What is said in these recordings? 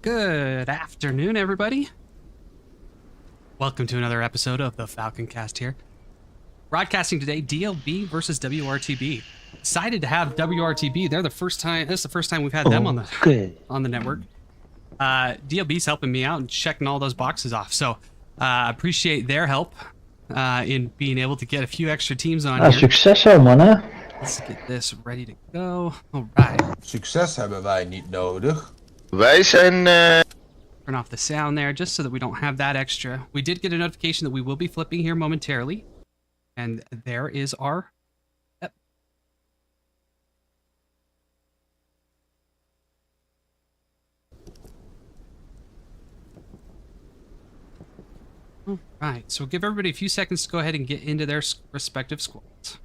Good afternoon, everybody. Welcome to another episode of the Falcon Cast here. Broadcasting today, DLB versus WRTB. Excited to have WRTB. They're the first time. This is the first time we've had them on the network. DLB's helping me out and checking all those boxes off. So appreciate their help in being able to get a few extra teams on here. Succes al mannen. Let's get this ready to go. All right. Succes hebben wij niet nodig. Wij zijn... Turn off the sound there just so that we don't have that extra. We did get a notification that we will be flipping here momentarily. And there is our... Yep. All right, so give everybody a few seconds to go ahead and get into their respective squads.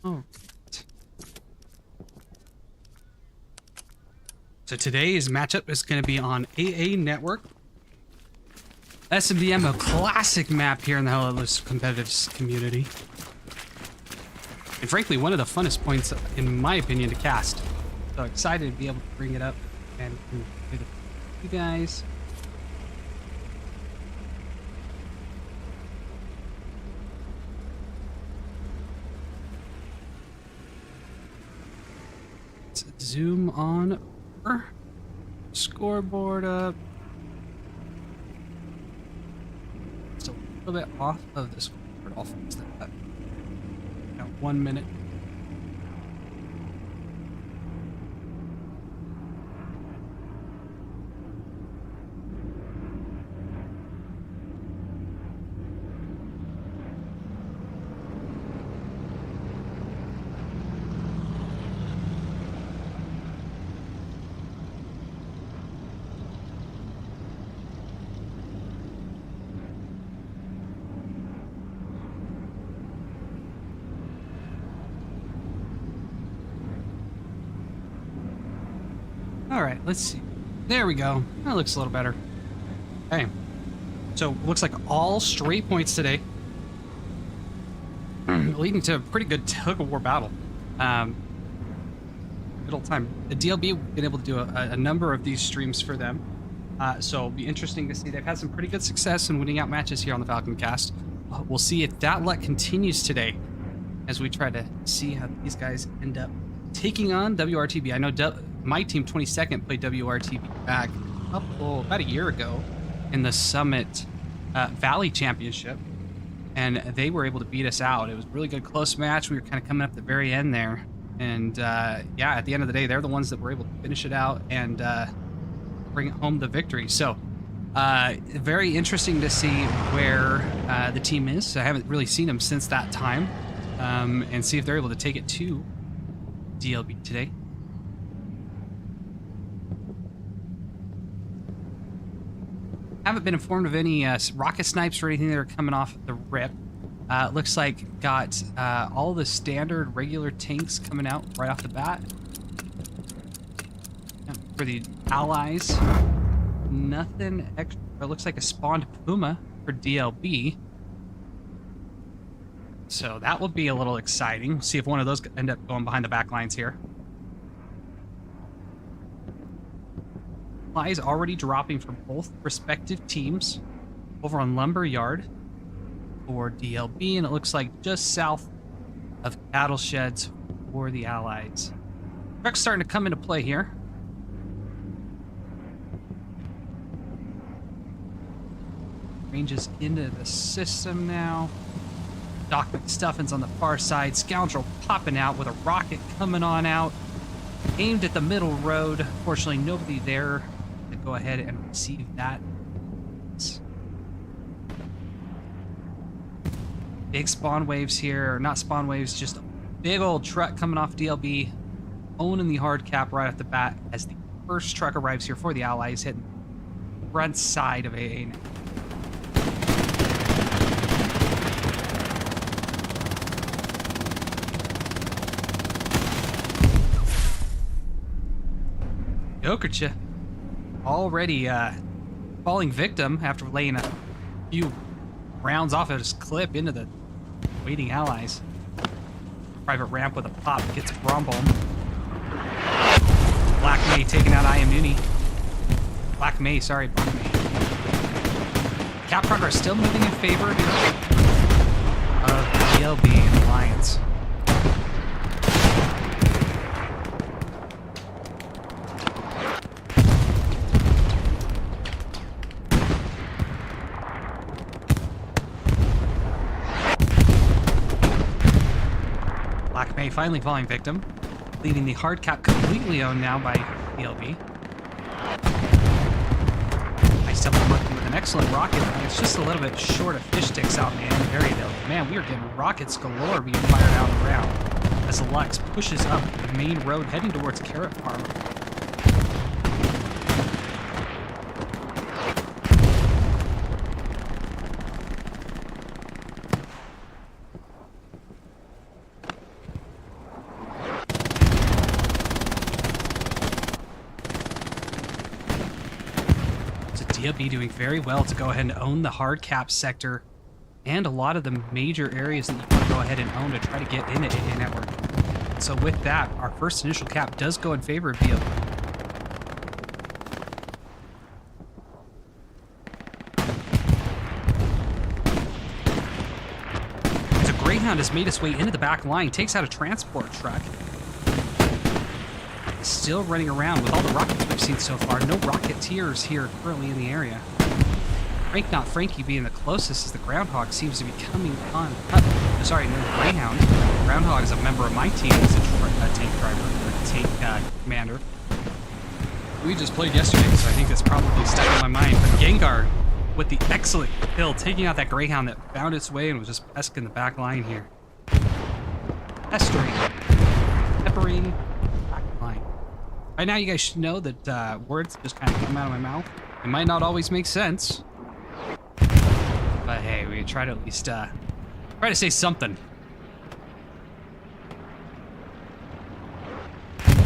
Oh. So today's matchup is going to be on AA Network. SMDM, a classic map here in the Hello Loose competitive community. And frankly, one of the funnest points, in my opinion, to cast. So excited to be able to bring it up and do it for you guys. Let's zoom on over. Scoreboard up. Still a little bit off of the scoreboard. I'll fix that. Got 1 minute. All right, let's see. There we go. That looks a little better. Okay. So looks like all straight points today, leading to a pretty good tug-of-war battle. Good old time. The DLB been able to do a number of these streams for them. So it'll be interesting to see. They've had some pretty good success in winning out matches here on the Falcon Cast. We'll see if that luck continues today as we try to see how these guys end up taking on WRTB. I know my team 22nd played WRTB back about a year ago in the Summit Valley Championship, and they were able to beat us out. It was a really good close match. We were kind of coming up at the very end there, and yeah, at the end of the day, they're the ones that were able to finish it out and bring home the victory. So very interesting to see where the team is. I haven't really seen them since that time, and see if they're able to take it to DLB today. Haven't been informed of any rocket snipes or anything that are coming off the rip. Looks like got all the standard regular tanks coming out right off the bat. For the allies, nothing extra. It looks like a spawned Puma for DLB. So that will be a little exciting. See if one of those end up going behind the back lines here. Supplies already dropping for both respective teams over on Lumberyard for DLB, and it looks like just south of cattle sheds for the allies. Truck's starting to come into play here. Ranges into the system now. Doc McStuffin's on the far side. Scoundrel popping out with a rocket coming on out. Aimed at the middle road. Fortunately, nobody there to go ahead and receive that. Big spawn waves here. Or not spawn waves, just a big old truck coming off DLB. Owning the hard cap right off the bat as the first truck arrives here for the allies, hitting the front side of AA. Jokercha already falling victim after laying a few rounds off of his clip into the waiting allies. Private ramp with a pop gets a Brombomb. Black May taking out I Am Nooney. Black May. Cap progress still moving in favor of DLB and Alliance. Black May finally falling victim, leaving the hard cap completely owned now by DLB. Nice double working with an excellent rocket, but it's just a little bit short of fish sticks out in the end area though. Man, we are getting rockets galore being fired out around as the Lux pushes up the main road heading towards Carrot Farm. DLB doing very well to go ahead and own the hard cap sector and a lot of the major areas that you can go ahead and own to try to get in it in network. So with that, our first initial cap does go in favor of DLB. So Greyhound has made its way into the back line, takes out a transport truck. Still running around with all the rockets we've seen so far. No Rocketeers here currently in the area. Frank Not Frankie being the closest as the Groundhog seems to be coming on. Sorry, no, Greyhound. Groundhog is a member of my team as a tank driver, or tank commander. We just played yesterday, so I think that's probably stuck in my mind. But Gengar with the excellent kill, taking out that Greyhound that found its way and was just pesking the back line here. Peppering. By now, you guys should know that words just kind of come out of my mouth. It might not always make sense, but hey, we try to at least try to say something.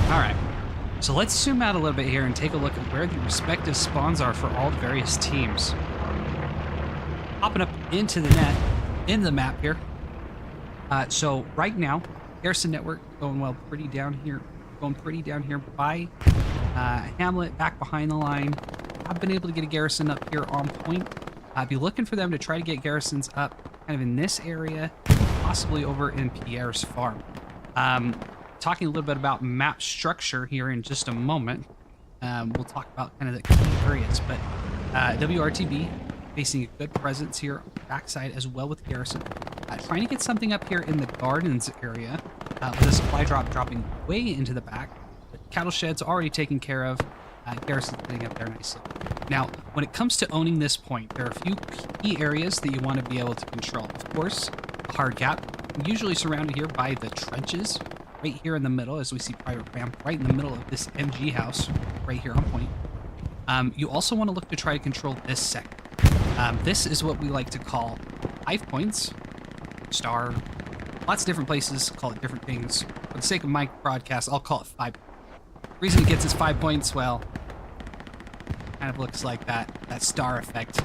All right, So let's zoom out a little bit here and take a look at where the respective spawns are for all the various teams. Popping up into the map here. So right now, Garrison Network going pretty down here by Hamlet, back behind the line. I've been able to get a garrison up here on point. I'd be looking for them to try to get garrisons up kind of in this area, possibly over in Pierre's farm. Talking a little bit about map structure here in just a moment. We'll talk about kind of the key areas, but WRTB facing a good presence here on the backside as well with garrison. Trying to get something up here in the gardens area with a supply drop dropping way into the back. But cattle sheds already taken care of. Garrison getting up there nicely. Now, when it comes to owning this point, there are a few key areas that you want to be able to control. Of course, the hard gap, usually surrounded here by the trenches, right here in the middle, as we see Private Ram right in the middle of this MG house, right here on point. You also want to look to try to control this sector. This is what we like to call 5 points, star, lots of different places call it different things. For the sake of my broadcast, I'll call it 5. The reason it gets its 5 points, well, kind of looks like that star effect.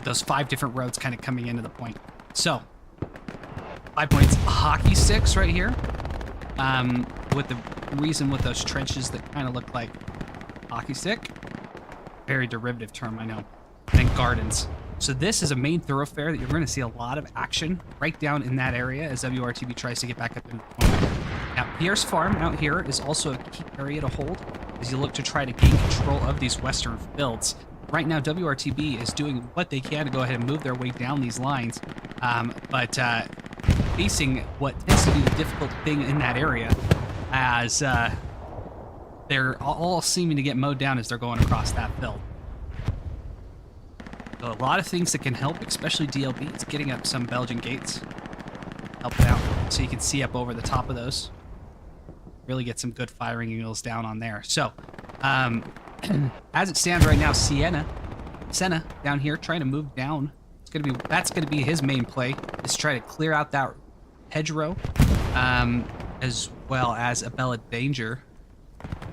Those 5 different roads kind of coming into the point. So, 5 points, hockey sticks right here. With the reason with those trenches that kind of look like hockey stick. Very derivative term, I know. And gardens. So this is a main thoroughfare that you're going to see a lot of action right down in that area as WRTB tries to get back up into the point. Now, Pierre's farm out here is also a key area to hold as you look to try to gain control of these western fields. Right now, WRTB is doing what they can to go ahead and move their way down these lines, but facing what tends to be the difficult thing in that area as they're all seeming to get mowed down as they're going across that field. So a lot of things that can help, especially DLB. It's getting up some Belgian gates. Help it out so you can see up over the top of those. Really get some good firing angles down on there. So, as it stands right now, Senna down here trying to move down. That's gonna be his main play, is try to clear out that hedgerow, as well as Abella Danger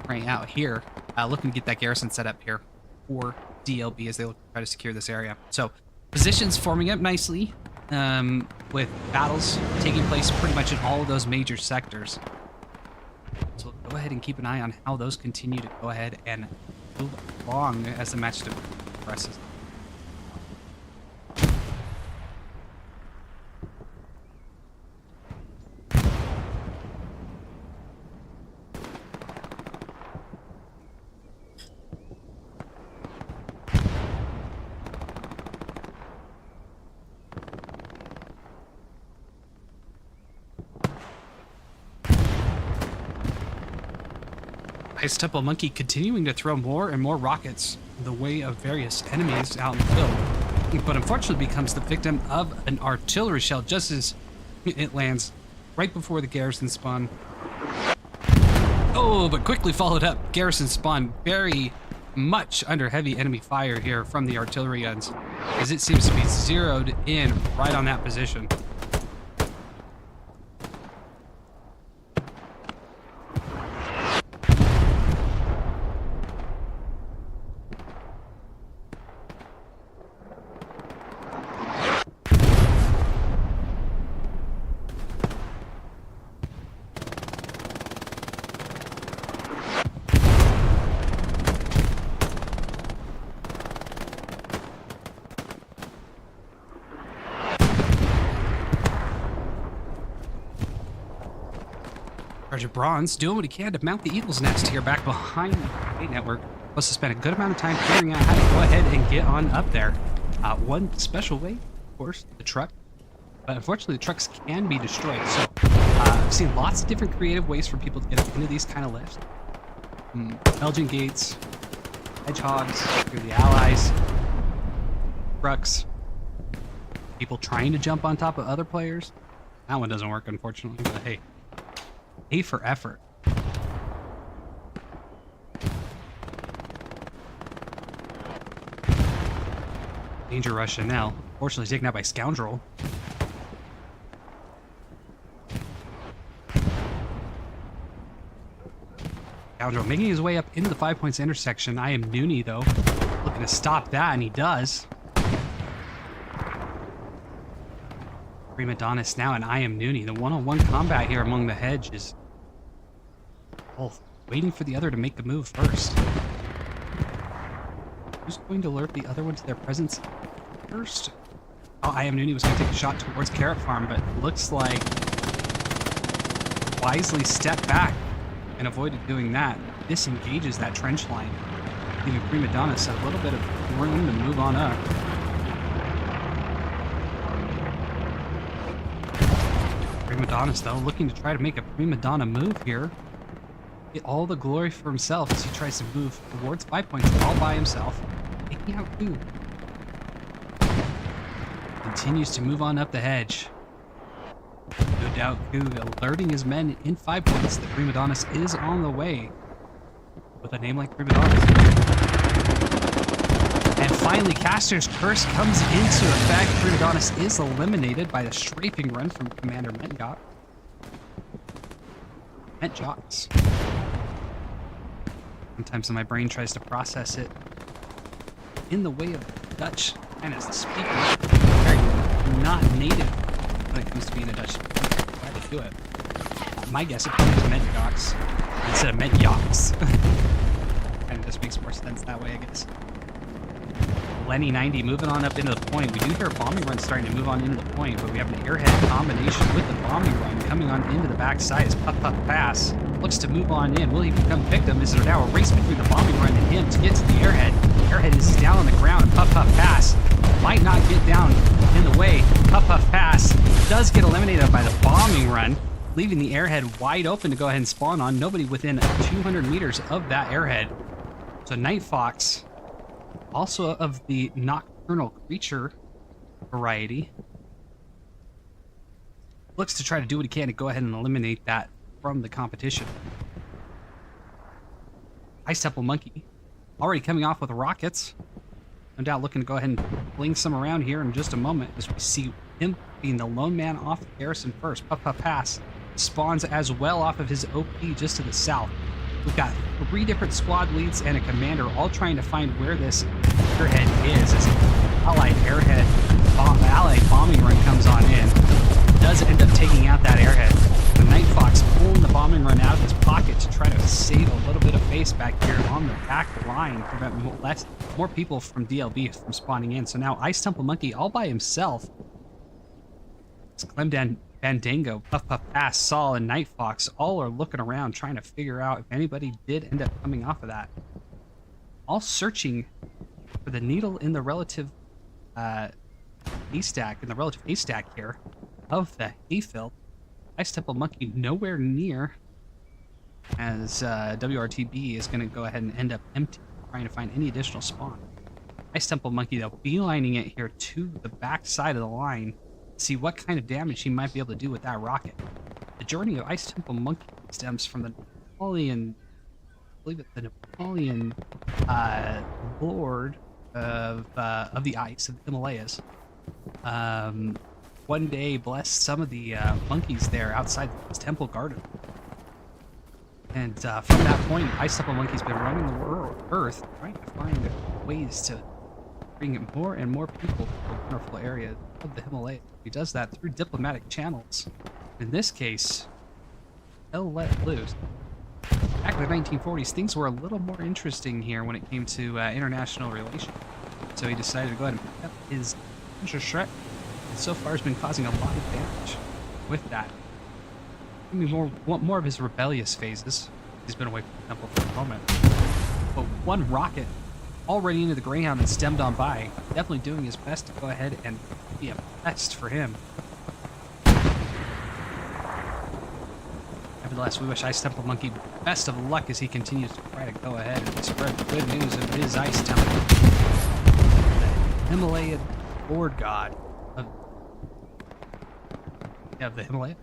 right out here, looking to get that garrison set up here for DLB as they look to try to secure this area. So positions forming up nicely, with battles taking place pretty much in all of those major sectors. So go ahead and keep an eye on how those continue to go ahead and move along as the match progresses. Ice Temple Monkey continuing to throw more and more rockets the way of various enemies out in the field, but unfortunately becomes the victim of an artillery shell just as it lands right before the garrison spawn. Oh, but quickly followed up. Garrison spawn very much under heavy enemy fire here from the artillery guns, as it seems to be zeroed in right on that position. Sergeant Bronze doing what he can to mount the Eagle's Nest here back behind the Brigade network. Plus to spend a good amount of time figuring out how to go ahead and get on up there. One special way, of course, the truck. But unfortunately, the trucks can be destroyed. So I've seen lots of different creative ways for people to get up into these kind of lifts. Belgian gates, hedgehogs, through the allies, trucks, people trying to jump on top of other players. That one doesn't work, unfortunately, but hey. A for effort. Danger rush Chanel. Fortunately taken out by Scoundrel. Scoundrel making his way up into the 5 points intersection. I am Noonie, though, looking to stop that, and he does. Prima Donna's now, and I am Noonie. The one-on-one combat here among the hedge is both waiting for the other to make the move first. Who's going to alert the other one to their presence first? Oh, I am Noonie was going to take a shot towards Carrot Farm, but looks like wisely stepped back and avoided doing that. Disengages that trench line, leaving Prima Donna a little bit of room to move on up. Prima Donna's, though, looking to try to make a Prima Donna move here. Get all the glory for himself as he tries to move towards 5 points all by himself. Taking out Koo. Continues to move on up the hedge. No doubt Koo alerting his men in 5 points that Prima Donna's is on the way. With a name like Prima Donna's. And finally, Caster's Curse comes into effect. Prima Donna's is eliminated by the strafing run from Commander Mentjot. Mentjots. Sometimes my brain tries to process it in the way of Dutch, and as the speaker, very not native when it comes to being a Dutch speaker. Glad to do it. My guess it probably is Mentjots instead of Mentjots. And it just makes more sense that way, I guess. Lenny 90 moving on up into the point. We do hear a bombing run starting to move on into the point, but we have an airhead combination with the bombing run coming on into the backside as Puff Puff Pass looks to move on in. Will he become victim? Is there now a race between the bombing run and him to get to the airhead? Airhead is down on the ground, and Puff Puff Pass might not get down in the way. Puff Puff Pass does get eliminated by the bombing run, leaving the airhead wide open to go ahead and spawn on. Nobody within 200 meters of that airhead. So Night Fox, also of the nocturnal creature variety, looks to try to do what he can to go ahead and eliminate that from the competition. Ice Temple Monkey already coming off with rockets. No doubt looking to go ahead and fling some around here in just a moment as we see him being the lone man off the garrison first. Puff Puff Pass spawns as well off of his OP just to the south. We've got 3 different squad leads and a commander all trying to find where this airhead is as an allied airhead allied bombing run comes on in. Does end up taking out that airhead. The Night Fox pulling the bombing run out of his pocket to try to save a little bit of face back here on the back line, prevent more people from DLB from spawning in. So now Ice Temple Monkey all by himself. It's Clem Bandango, Puff Puff Pass, Saul, and Night Fox all are looking around trying to figure out if anybody did end up coming off of that. All searching for the needle in the relative haystack, here of the hayfield. Ice Temple Monkey nowhere near, as WRTB is going to go ahead and end up empty, trying to find any additional spawn. Ice Temple Monkey, though, beelining it here to the back side of the line, see what kind of damage he might be able to do with that rocket. The journey of Ice Temple Monkey stems from the Napoleon, I believe it's the Napoleon Lord of the Ice, of the Himalayas. One day blessed some of the monkeys there outside his temple garden. And from that point, Ice Temple Monkey's been roaming the earth, trying to find ways to bring more and more people to the wonderful area of the Himalayas. He does that through diplomatic channels. In this case, hell let loose. Back in the 1940s, things were a little more interesting here when it came to international relations. So he decided to go ahead and pick up his threat, and so far has been causing a lot of damage with that. Maybe more of his rebellious phases. He's been away from the temple for a moment. But one rocket already into the Greyhound and stemmed on by. Definitely doing his best to go ahead and be a pest for him. Nevertheless, we wish Ice Temple Monkey best of luck as he continues to try to go ahead and spread the good news of his Ice Temple. The Himalayan Lord God of the Himalaya.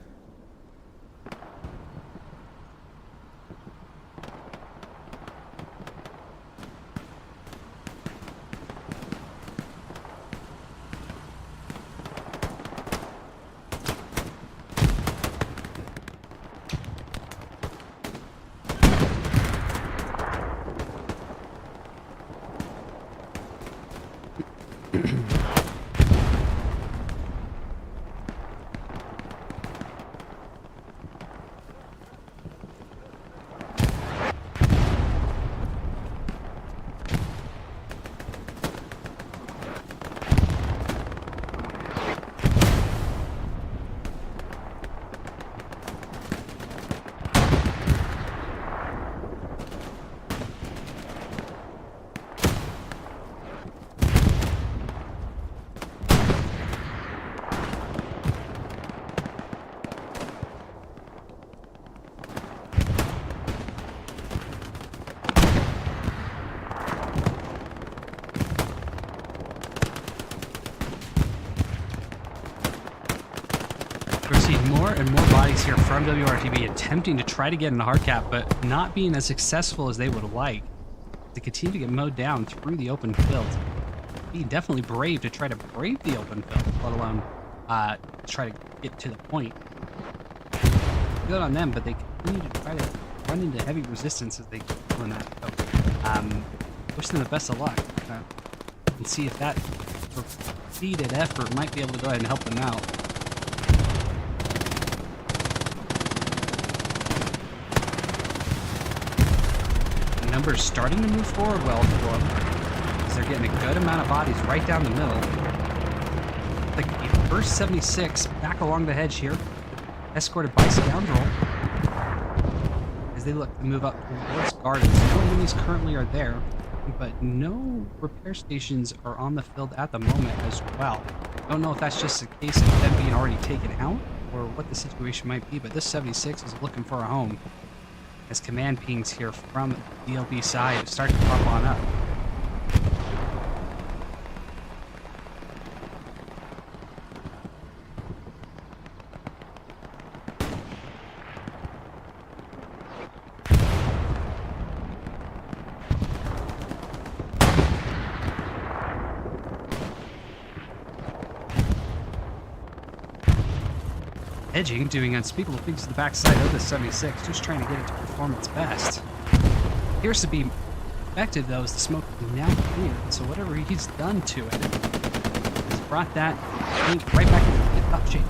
We're seeing more and more bodies here from WRTB attempting to try to get in the hard cap, but not being as successful as they would like. They continue to get mowed down through the open field. Being definitely brave to try to brave the open field, let alone try to get to the point. Good on them, but they continue to try to run into heavy resistance as they keep doing that. So, wish them the best of luck. And see if that repeated effort might be able to go ahead and help them out. Numbers starting to move forward well for them, as they're getting a good amount of bodies right down the middle. Like the first 76 back along the hedge here, escorted by Scoundrel, as they look to move up towards Gardens. No enemies currently are there, but no repair stations are on the field at the moment as well. I don't know if that's just a case of them being already taken out, or what the situation might be, but this 76 is looking for a home, as command pings here from the DLB side start to pop on up. Edging, doing unspeakable things to the backside of the 76, just trying to get it to perform its best. Appears to be effective though, as the smoke is now cleared, so whatever he's done to it has brought that tank right back into top shape.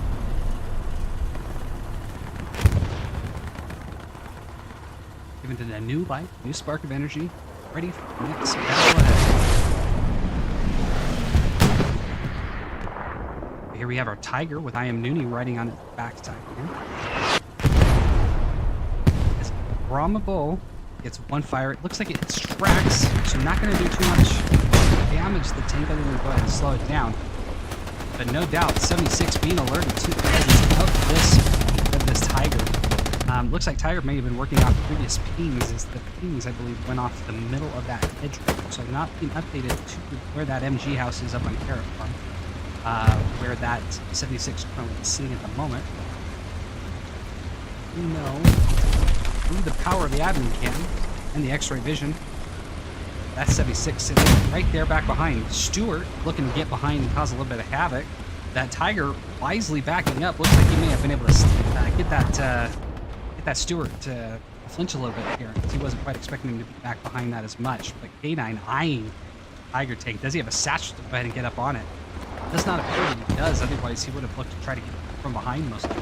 Giving it a new life, new spark of energy, ready for the next battle ahead. Here we have our Tiger with I Am Noonie riding on its backside here. As Brahma Bull gets one fire, it looks like it hits tracks, so not going to do too much damage to the tank other than go ahead and slow it down. But no doubt, 76 being alerted to the presence of this Tiger. Looks like Tiger may have been working off previous pings, as the pings, I believe, went off the middle of that hedge, so not being updated to where that MG house is up on Carrot Farm. Where that 76 currently is sitting at the moment. You know, through the power of the admin cam and the X-ray vision, that 76 sitting right there back behind. Stewart looking to get behind and cause a little bit of havoc. That Tiger wisely backing up. Looks like he may have been able to get that Stewart to flinch a little bit here, because he wasn't quite expecting him to be back behind that as much. But K9 eyeing Tiger tank. Does he have a satchel to go ahead and get up on it? Does not appear that he does, otherwise he would have looked to try to get from behind most of it.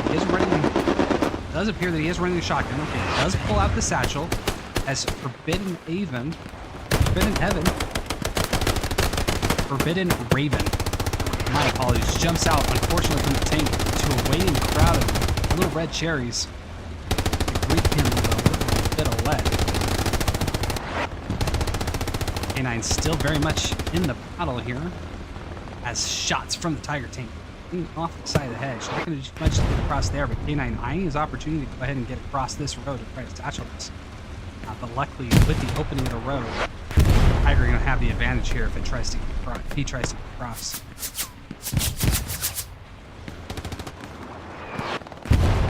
He is running, it does appear that he is running the shotgun. Okay, he does pull out the satchel as Forbidden Raven, my apologies, jumps out, unfortunately, from the tank to a waiting crowd of little red cherries to greet him with a little bit of lead. K9 still very much in the battle here, as shots from the Tiger tank off the side of the hedge. Not going to do much to get across there, but K9 eyeing his opportunity to go ahead and get across this road and try to satchel this. But luckily, with the opening of the road, Tiger going to have the advantage here if he tries to get across.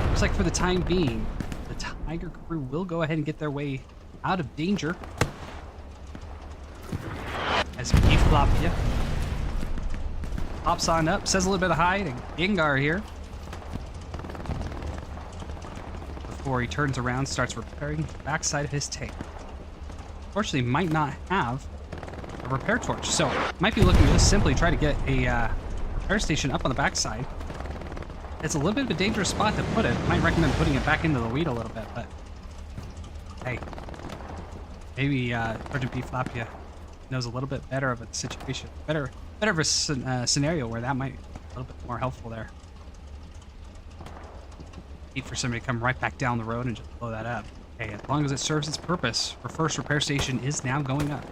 Looks like for the time being, the Tiger crew will go ahead and get their way out of danger. As Flopia pops on up, says a little bit of hi to Gengar here, before he turns around, starts repairing the backside of his tank. Unfortunately, might not have the repair torch. So might be looking to just simply try to get a repair station up on the backside. It's a little bit of a dangerous spot to put it. Might recommend putting it back into the weed a little bit, but hey, maybe Sergeant B. Flapia knows a little bit better of a situation, better of a scenario where that might be a little bit more helpful there. Need for somebody to come right back down the road and just blow that up. Okay, as long as it serves its purpose, our first repair station is now going up.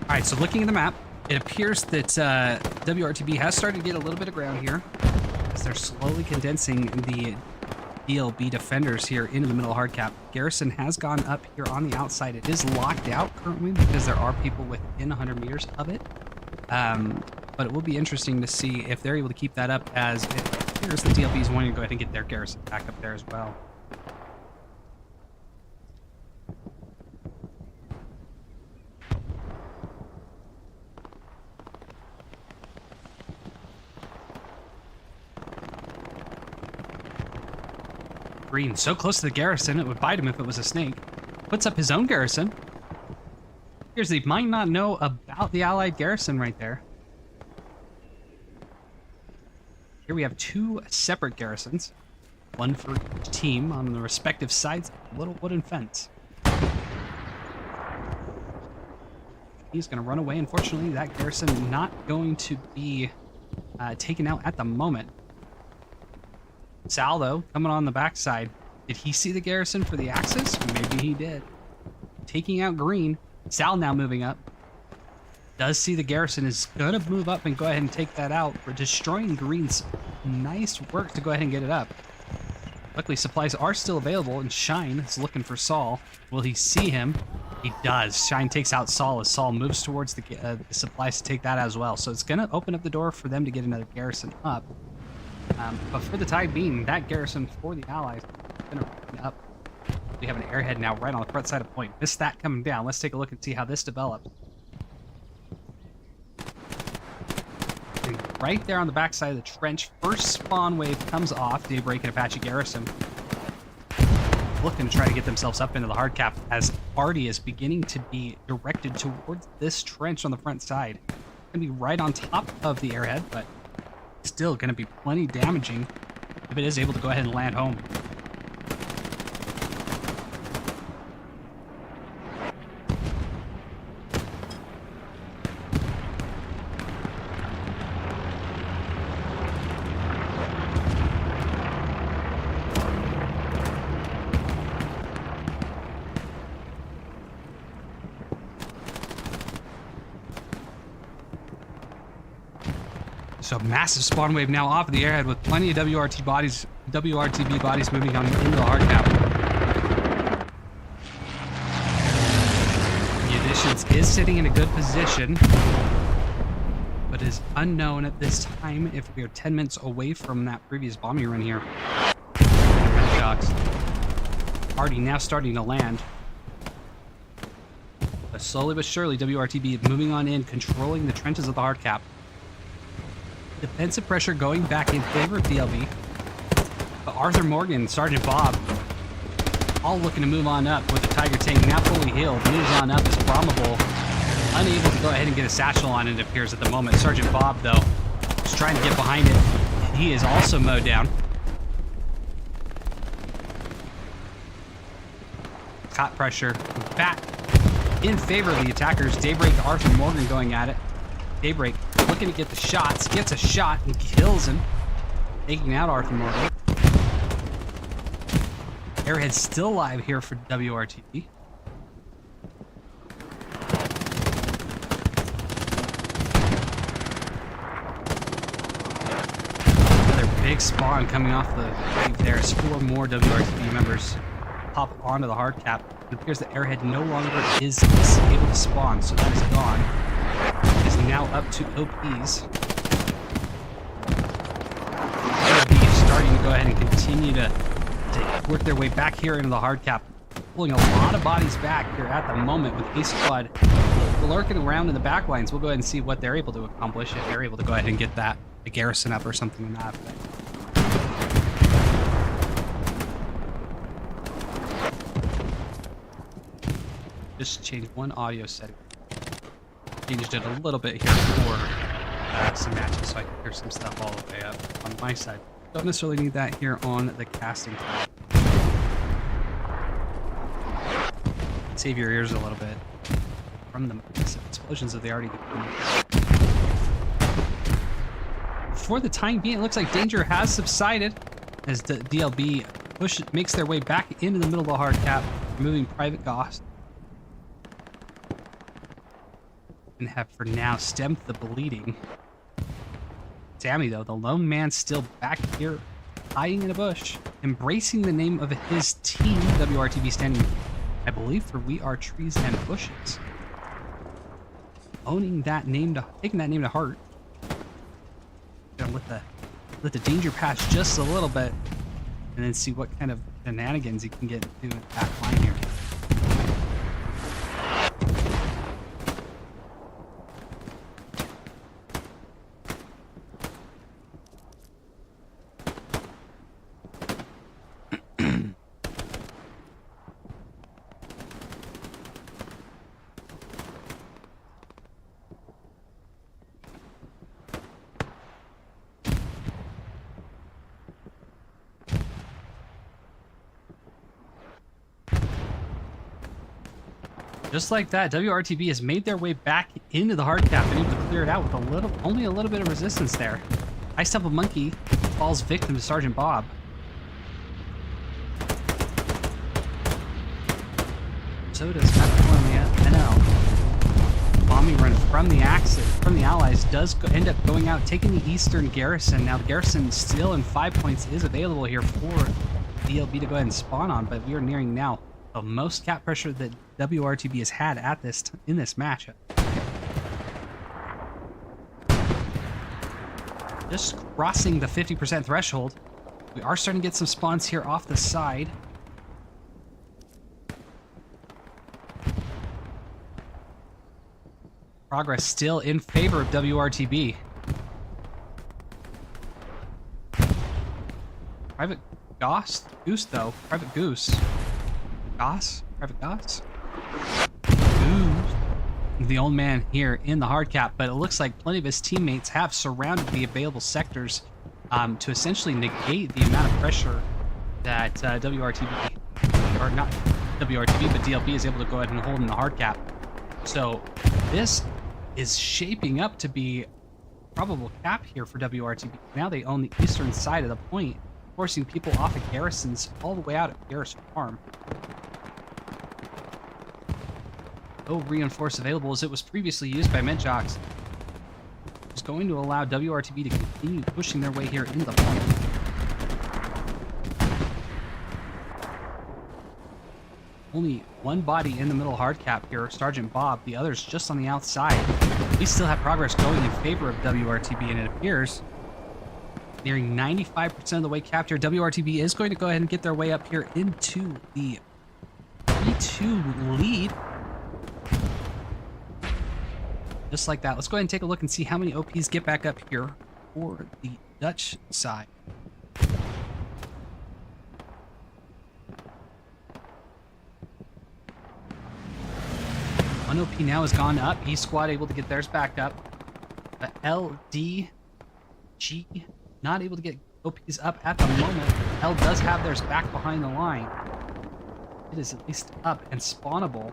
All right, so looking at the map, it appears that WRTB has started to get a little bit of ground here as they're slowly condensing the DLB defenders here into the middle of hard cap. Garrison has gone up here on the outside. It is locked out currently because there are people within 100 meters of it. But it will be interesting to see if they're able to keep that up, as it appears the DLB is wanting to go ahead and get their garrison back up there as well. Green, so close to the garrison, it would bite him if it was a snake. Puts up his own garrison. Here's he might not know about the allied garrison right there. Here we have two separate garrisons, one for each team on the respective sides of the little wooden fence. He's going to run away. Unfortunately, that garrison not going to be taken out at the moment. Sal, though, coming on the backside. Did he see the garrison for the Axis? Maybe he did. Taking out Green. Sal now moving up. Does see the garrison, is going to move up and go ahead and take that out. We're destroying Green's. Nice work to go ahead and get it up. Luckily, supplies are still available, and Shine is looking for Saul. Will he see him? He does. Shine takes out Saul as Saul moves towards the supplies to take that as well. So it's going to open up the door for them to get another garrison up. But for the time being, that garrison for the Allies is going to open up. We have an airhead now right on the front side of point. Missed that coming down. Let's take a look and see how this develops. And right there on the backside of the trench, first spawn wave comes off. Daybreak and Apache Garrison looking to try to get themselves up into the hard cap as Artie is beginning to be directed towards this trench on the front side. Going to be right on top of the airhead, but still going to be plenty damaging if it is able to go ahead and land home. So massive spawn wave now off of the airhead with plenty of WRTB bodies moving on into the hard cap. Munitions is sitting in a good position, but it is unknown at this time if we are 10 minutes away from that previous bombing run here. Red Shocks already now starting to land. But slowly but surely, WRTB moving on in, controlling the trenches of the hard cap. Defensive pressure going back in favor of DLB. But Arthur Morgan, Sergeant Bob, all looking to move on up with the Tiger tank now fully healed. Moves on up as Bromable, unable to go ahead and get a satchel on it, appears at the moment. Sergeant Bob, though, is trying to get behind it. He is also mowed down. Hot pressure back in favor of the attackers. Daybreak, Arthur Morgan going at it. Daybreak looking to get the shots, gets a shot and kills him, taking out Arthur Morgan. Airhead still alive here for WRTB. Another big spawn coming off the wave there as 4 more WRTB members pop onto the hard cap. It appears that Airhead no longer is able to spawn, so that is gone. Is now up to OPs. OPs starting to go ahead and continue to work their way back here into the hard cap, pulling a lot of bodies back here at the moment with Ace Squad lurking around in the back lines. We'll go ahead and see what they're able to accomplish if they're able to go ahead and get the garrison up or something in that. just change one audio setting. Changed it a little bit here for some matches so I can hear some stuff all the way up on my side. Don't necessarily need that here on the casting side. Save your ears a little bit from the explosions that they already did. For the time being, it looks like danger has subsided as the DLB makes their way back into the middle of the hard cap, removing Private Goss. And have for now stemmed the bleeding. Sammy, though, the lone man still back here, hiding in a bush, embracing the name of his team, WRTB, standing, I believe, for We Are Trees and Bushes. Owning that name taking that name to heart. Gonna let the danger pass just a little bit, and then see what kind of shenanigans he can get into the back line here. Just like that, WRTB has made their way back into the hard cap and able to clear it out with only a little bit of resistance there. Ice Temple Monkey falls victim to Sergeant Bob. So does Metro on the NL. Bombing run from the Allies does end up going out, taking the Eastern Garrison. Now the Garrison still in 5 points is available here for DLB to go ahead and spawn on, but we are nearing now the most cap pressure that WRTB has had at in this matchup. Just crossing the 50% threshold. We are starting to get some spawns here off the side. Progress still in favor of WRTB. Private Goose, though. Private Goose. Private Goss? The old man here in the hard cap, but it looks like plenty of his teammates have surrounded the available sectors to essentially negate the amount of pressure that WRTB, or not WRTB, but DLB is able to go ahead and hold in the hard cap. So this is shaping up to be a probable cap here for WRTB. Now they own the eastern side of the point, forcing people off of garrisons all the way out at Garrison Farm. No reinforce available as it was previously used by Medjocks. It's going to allow WRTB to continue pushing their way here into the point. Only one body in the middle hard cap here, Sergeant Bob. The others just on the outside. We still have progress going in favor of WRTB, and it appears nearing 95% of the way capped here. WRTB is going to go ahead and get their way up here into the 3-2 lead. Just like that. Let's go ahead and take a look and see how many OPs get back up here for the Dutch side. One OP now has gone up. E squad able to get theirs back up. LDG not able to get OPs up at the moment. L does have theirs back behind the line. It is at least up and spawnable.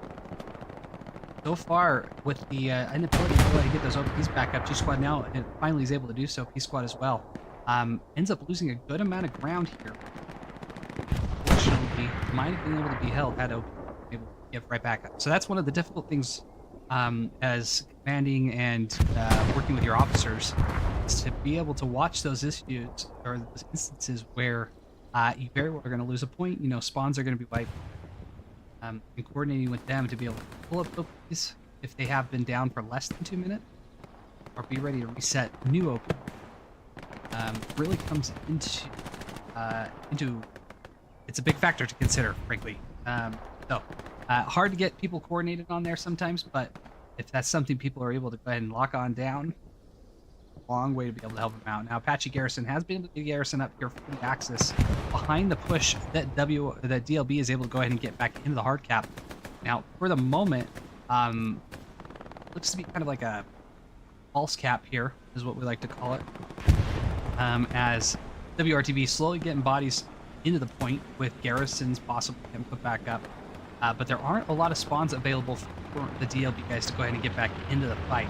So far, with the inability to go ahead and get those OPs back up, G Squad now and finally is able to do so. P Squad as well. Ends up losing a good amount of ground here. Fortunately, might have been able to be held had OP able to get right back up. So that's one of the difficult things as commanding and working with your officers, is to be able to watch those issues or those instances where you very well are going to lose a point. You know, spawns are going to be wiped. And coordinating with them to be able to pull up OPs if they have been down for less than 2 minutes, or be ready to reset new OP. Really comes into it's a big factor to consider, frankly. Hard to get people coordinated on there sometimes, but if that's something people are able to go ahead and lock on down, long way to be able to help them out. Now, Apache Garrison has been able to get Garrison up here for the axis behind the push that DLB is able to go ahead and get back into the hard cap. Now, for the moment, looks to be kind of like a false cap here, is what we like to call it. As WRTB slowly getting bodies into the point with garrisons possibly getting put back up. But there aren't a lot of spawns available for the DLB guys to go ahead and get back into the fight.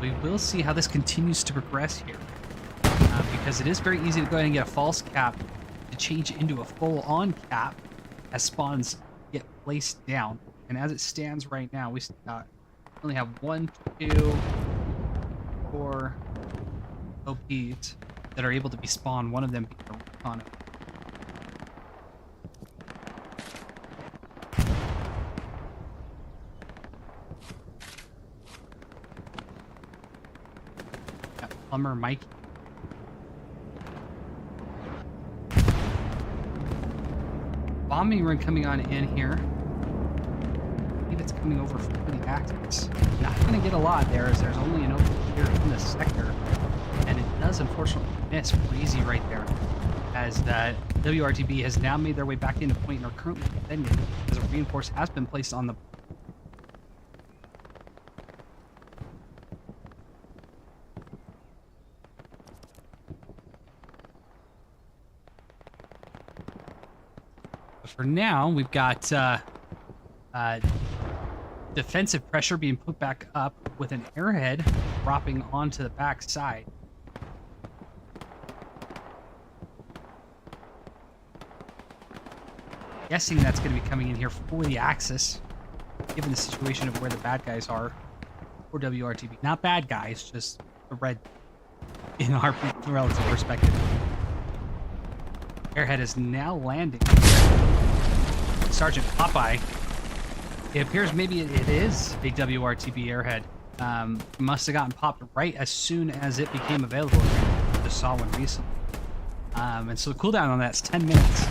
We will see how this continues to progress here. Because it is very easy to go ahead and get a false cap to change into a full-on cap as spawns get placed down. And as it stands right now, we only have 1, 2, 4 OPs that are able to be spawned, one of them being a recon. Plumber Mike. Bombing run coming on in here. I believe it's coming over for the axis. Not going to get a lot there, as there's only an open here in the sector. And it does unfortunately miss Breezy right there, as that WRTB has now made their way back into point and are currently defending, as a reinforce has been placed on the for now. We've got defensive pressure being put back up with an airhead dropping onto the back side. Guessing that's going to be coming in here for the Axis, given the situation of where the bad guys are for WRTB. Not bad guys, just the red in our relative perspective. Airhead is now landing. Sergeant Popeye. It appears maybe it is a WRTB airhead. Must have gotten popped right as soon as it became available. I just saw one recently. And so the cooldown on that's 10 minutes.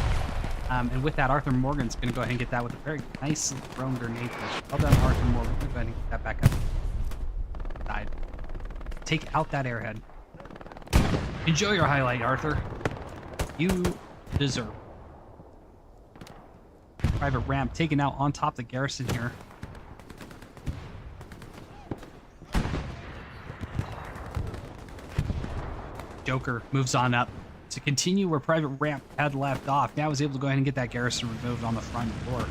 And with that, Arthur Morgan's going to go ahead and get that with a very nice thrown grenade. Well done, Arthur Morgan. Go ahead and get that back up. Side. Take out that airhead. Enjoy your highlight, Arthur. You deserve. Private Ramp taken out on top of the garrison here. Joker moves on up to continue where Private Ramp had left off. Now is able to go ahead and get that garrison removed on the front door.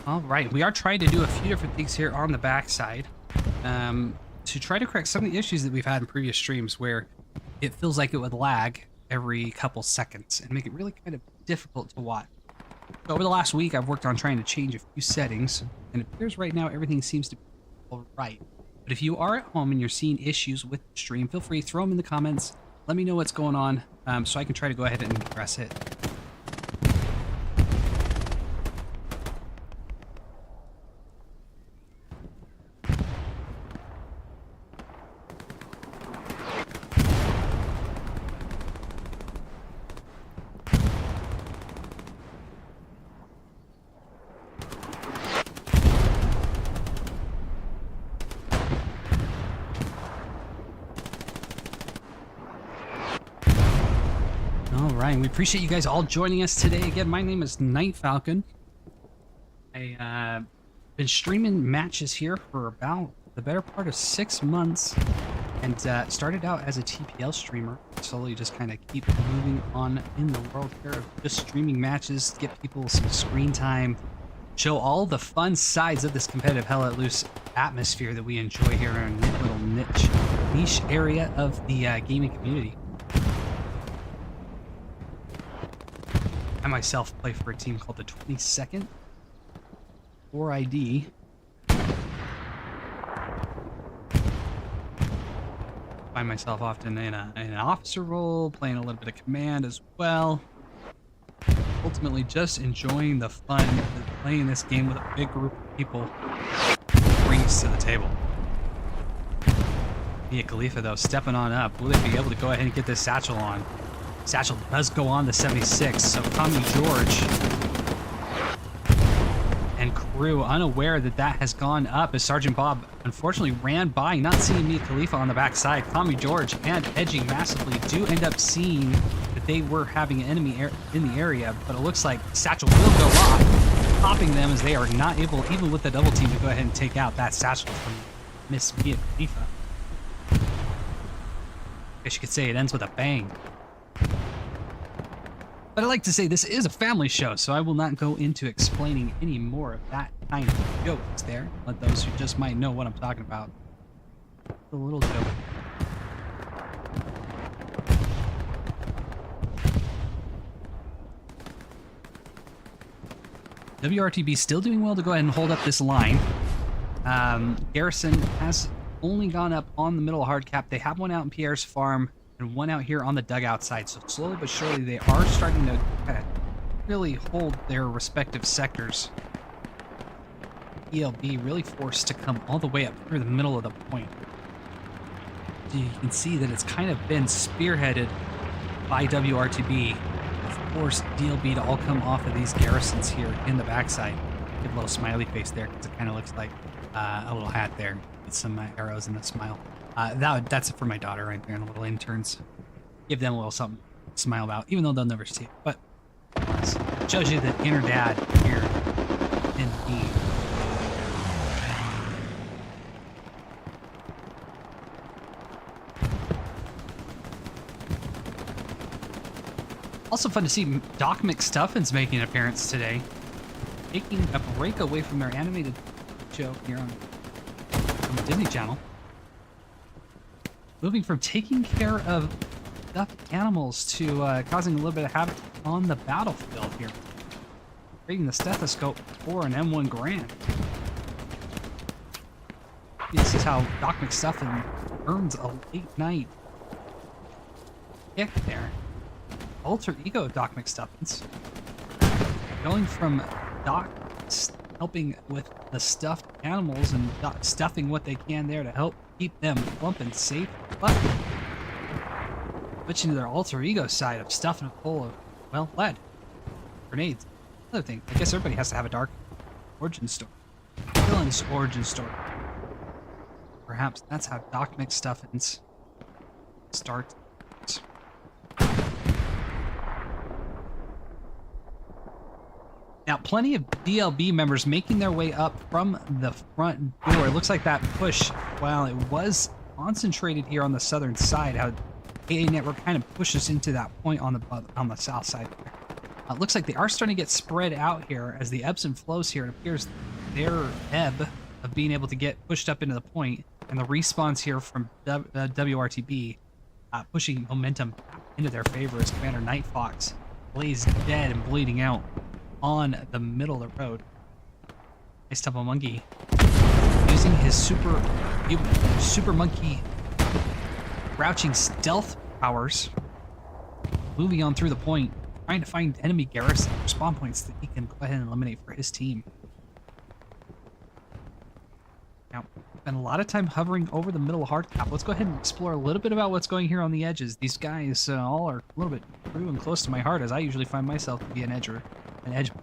All right, we are trying to do a few different things here on the backside to try to correct some of the issues that we've had in previous streams where it feels like it would lag every couple seconds and make it really kind of difficult to watch. So over the last week, I've worked on trying to change a few settings, and it appears right now everything seems to be all right. But if you are at home and you're seeing issues with the stream, feel free to throw them in the comments. Let me know what's going on so I can try to go ahead and address it. We appreciate you guys all joining us today. Again, my name is Night Falcon. I've been streaming matches here for about the better part of 6 months. and started out as a TPL streamer. Slowly just kind of keep moving on in the world here of just streaming matches, get people some screen time, show all the fun sides of this competitive Hell Let Loose atmosphere that we enjoy here in a little niche area of the gaming community. I myself play for a team called the 22nd 4ID. Find myself often in an officer role, playing a little bit of command as well. Ultimately, just enjoying the fun that playing this game with a big group of people brings to the table. Mia Khalifa, though, stepping on up. Will they be able to go ahead and get this satchel on? Satchel does go on the 76, so Tommy George and crew unaware that that has gone up as Sergeant Bob unfortunately ran by, not seeing Mia Khalifa on the backside. Tommy George and edging massively do end up seeing that they were having an enemy in the area, but it looks like Satchel will go off, popping them as they are not able, even with the double team, to go ahead and take out that Satchel from Miss Mia Khalifa. I guess you could say it ends with a bang. But I like to say this is a family show, so I will not go into explaining any more of that kind of jokes there. Let those who just might know what I'm talking about. A little joke. WRTB still doing well to go ahead and hold up this line. Garrison has only gone up on the middle hard cap. They have one out in Pierre's farm and one out here on the dugout side. So slowly but surely they are starting to really hold their respective sectors. DLB really forced to come all the way up through the middle of the point. So you can see that it's kind of been spearheaded by WRTB. Of course, DLB to all come off of these garrisons here in the backside. Give a little smiley face there because it kind of looks like a little hat there with some arrows and a smile. That's for my daughter right there and the little interns. Give them a little something to smile about, even though they'll never see it. But it shows you the inner dad here in me. Also fun to see Doc McStuffins making an appearance today, taking a break away from their animated show here on the Disney Channel. Moving from taking care of stuffed animals to causing a little bit of havoc on the battlefield here. Reading the stethoscope for an M1 Grand. This is how Doc McStuffin earns a late night kick there. Alter ego Doc McStuffins. Going from Doc helping with the stuffed animals and Doc stuffing what they can there to help keep them plump and safe, but switching to their alter ego side of stuffing it full of, well, lead, grenades. Another thing, I guess everybody has to have a dark origin story. Villain's origin story. Perhaps that's how Doc McStuffins starts. Now, plenty of DLB members making their way up from the front door. It looks like that push, while it was concentrated here on the southern side, how AA Network kind of pushes into that point on the south side. It looks like they are starting to get spread out here as the ebbs and flows here. It appears their ebb of being able to get pushed up into the point and the respawns here from WRTB pushing momentum into their favor as Commander Night Fox lays dead and bleeding out on the middle of the road. Nice Temple Monkey using his super monkey crouching stealth powers, moving on through the point, trying to find enemy garrison spawn points that he can go ahead and eliminate for his team. Now, spend a lot of time hovering over the middle hard cap. Let's go ahead and explore a little bit about what's going here on the edges. These guys all are a little bit true and close to my heart, as I usually find myself to be an edge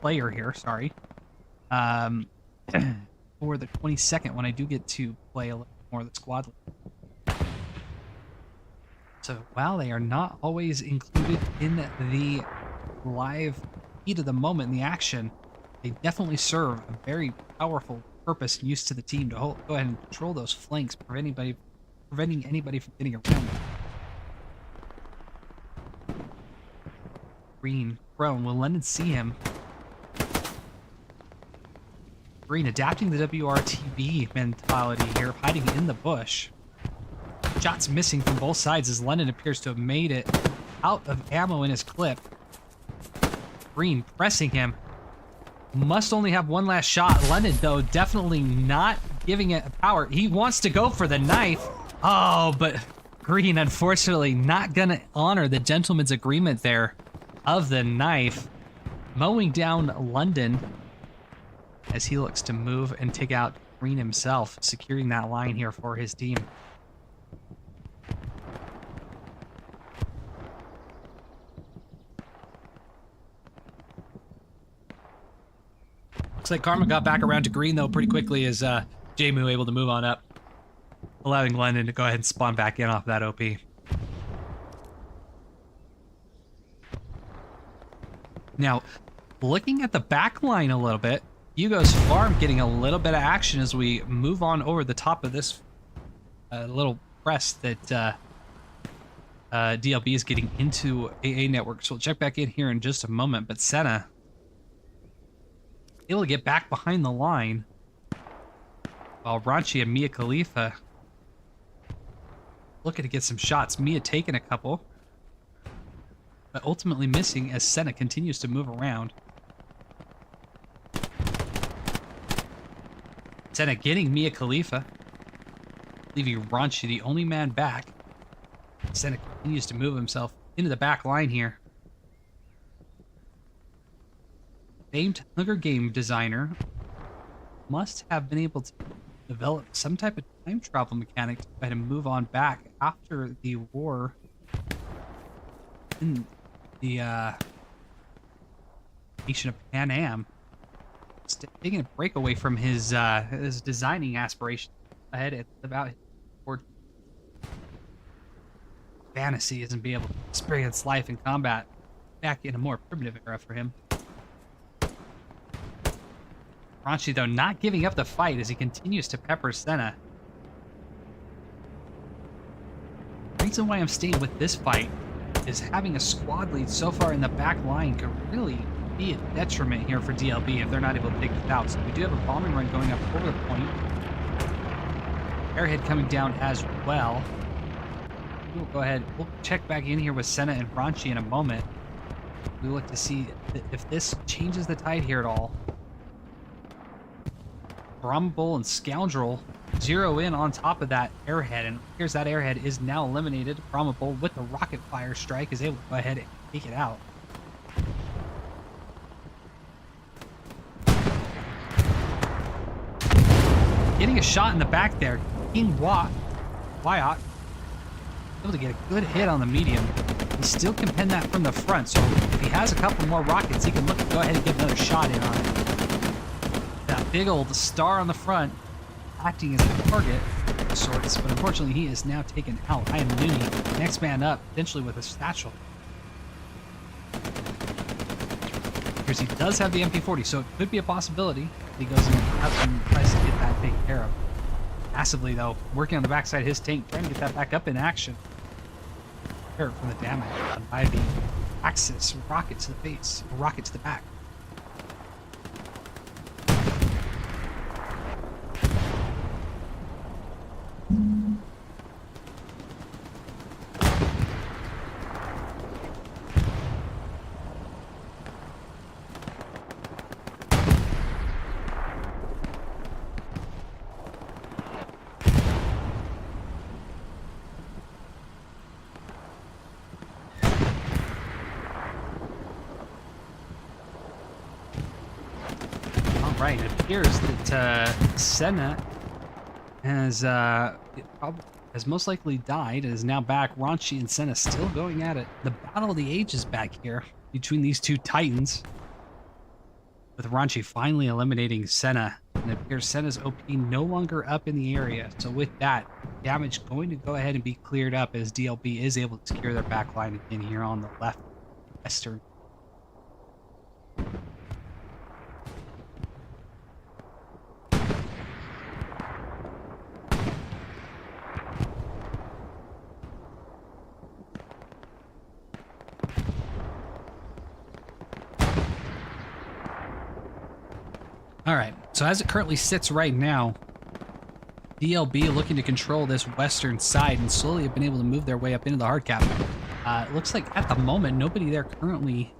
player here, sorry. For the 22nd, when I do get to play a little more of the squad. So while they are not always included in the live heat of the moment in the action, they definitely serve a very powerful purpose and use to the team to go ahead and control those flanks, preventing anybody from getting around. Green prone. Will London see him? Green adapting the WRTB mentality here, hiding in the bush. Shots missing from both sides as London appears to have made it out of ammo in his clip. Green pressing him. Must only have one last shot. London, though, definitely not giving it power. He wants to go for the knife. Oh, but Green, unfortunately, not gonna honor the gentleman's agreement there of the knife. Mowing down London as he looks to move and take out Green himself, securing that line here for his team. Looks like Karma got back around to Green, though, pretty quickly as J-Moo able to move on up, allowing London to go ahead and spawn back in off that OP. Now, looking at the back line a little bit, Hugo's farm getting a little bit of action as we move on over the top of this little press that DLB is getting into AA network. So we'll check back in here in just a moment, but Senna able to get back behind the line while Ranchi and Mia Khalifa looking to get some shots. Mia taking a couple, but ultimately missing as Senna continues to move around. Senna getting Mia Khalifa, leaving Ranchi the only man back. Senna continues to move himself into the back line here. Famed Hunger Game designer must have been able to develop some type of time travel mechanic to try to move on back after the war in the nation of Pan Am. Taking a break away from his designing aspirations ahead at about his fantasy isn't being able to experience life in combat back in a more primitive era for him. Ranchi, though, not giving up the fight as he continues to pepper Senna. The reason why I'm staying with this fight is having a squad lead so far in the back line could really be a detriment here for DLB if they're not able to take this out. So we do have a bombing run going up over the point. Airhead coming down as well. We'll go ahead. We'll check back in here with Senna and Ranchi in a moment. We look to see if this changes the tide here at all. Brumble and Scoundrel zero in on top of that airhead, and here's that airhead is now eliminated. Brumble with the rocket fire strike is able to go ahead and take it out. Getting a shot in the back there. King Wyatt able to get a good hit on the medium. He still can pin that from the front, so if he has a couple more rockets, he can look to go ahead and get another shot in on it. That big old star on the front acting as a target of sorts, but unfortunately he is now taken out. I am Looney, next man up, potentially with a satchel. Because he does have the MP40, so it could be a possibility he goes in and tries to get that taken care of. Massively, though, working on the backside of his tank, trying to get that back up in action. Prepare from the damage done by the Axis rocket to the base, or rocket to the back. Right, it appears that Senna has most likely died and is now back. Ranchi and Senna still going at it. The battle of the ages back here between these two titans, with Ranchi finally eliminating Senna. And it appears Senna's OP no longer up in the area. So with that, damage going to go ahead and be cleared up as DLB is able to secure their backline again here on the left western. All right, so as it currently sits right now, DLB looking to control this western side and slowly have been able to move their way up into the hard cap. It looks like at the moment, nobody there currently,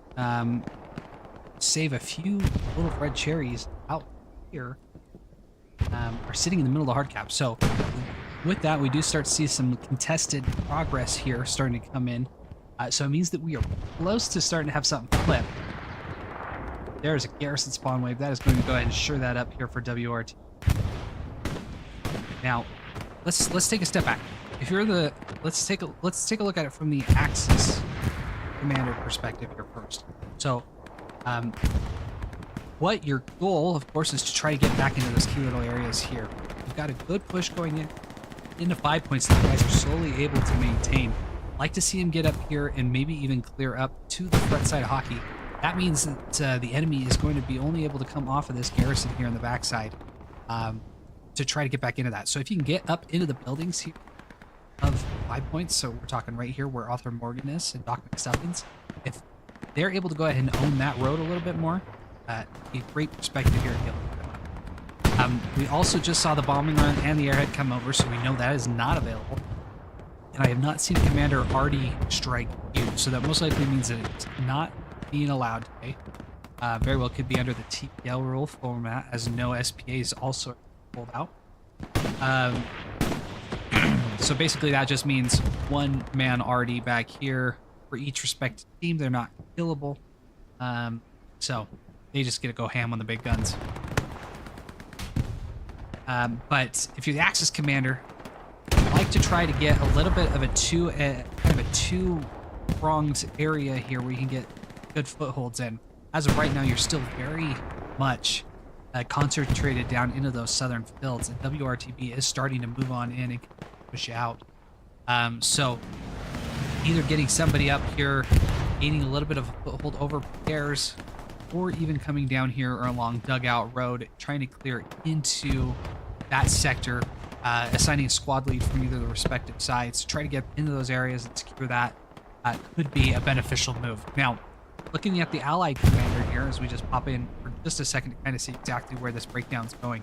save a few little red cherries out here, are sitting in the middle of the hard cap. So with that, we do start to see some contested progress here starting to come in. So it means that we are close to starting to have something flip. There's a garrison spawn wave. That is going to go ahead and sure that up here for WRT. Now, let's take a step back. If you're the let's take a look at it from the Axis commander perspective here first. So, what your goal, of course, is to try to get back into those key little areas here. You've got a good push going into 5 points that you guys are slowly able to maintain. Like to see him get up here and maybe even clear up to the front side of hockey. That means that the enemy is going to be only able to come off of this garrison here on the backside to try to get back into that. So if you can get up into the buildings here of 5 points, so we're talking right here where Arthur Morgan is and Doc McStuffins, if they're able to go ahead and own that road a little bit more, a great perspective here at DLB. We also just saw the bombing run and the airhead come over, so we know that is not available. And I have not seen Commander Artie strike you, so that most likely means that it's not being allowed today. Very well could be under the TPL rule format, as no SPAs also pulled out. So basically that just means one man Artie back here for each respective team. They're not killable. So they just get to go ham on the big guns. But if you're the Axis commander, I like to try to get a little bit of a two-pronged area here where you can get good footholds in. As of right now, you're still very much concentrated down into those southern fields, and WRTB is starting to move on in and push out. So either getting somebody up here, gaining a little bit of a foothold over pairs, or even coming down here or along Dugout Road, trying to clear into that sector, assigning a squad lead from either of the respective sides to try to get into those areas and secure that could be a beneficial move. Now, looking at the Allied commander here, as we just pop in for just a second to kind of see exactly where this breakdown's going.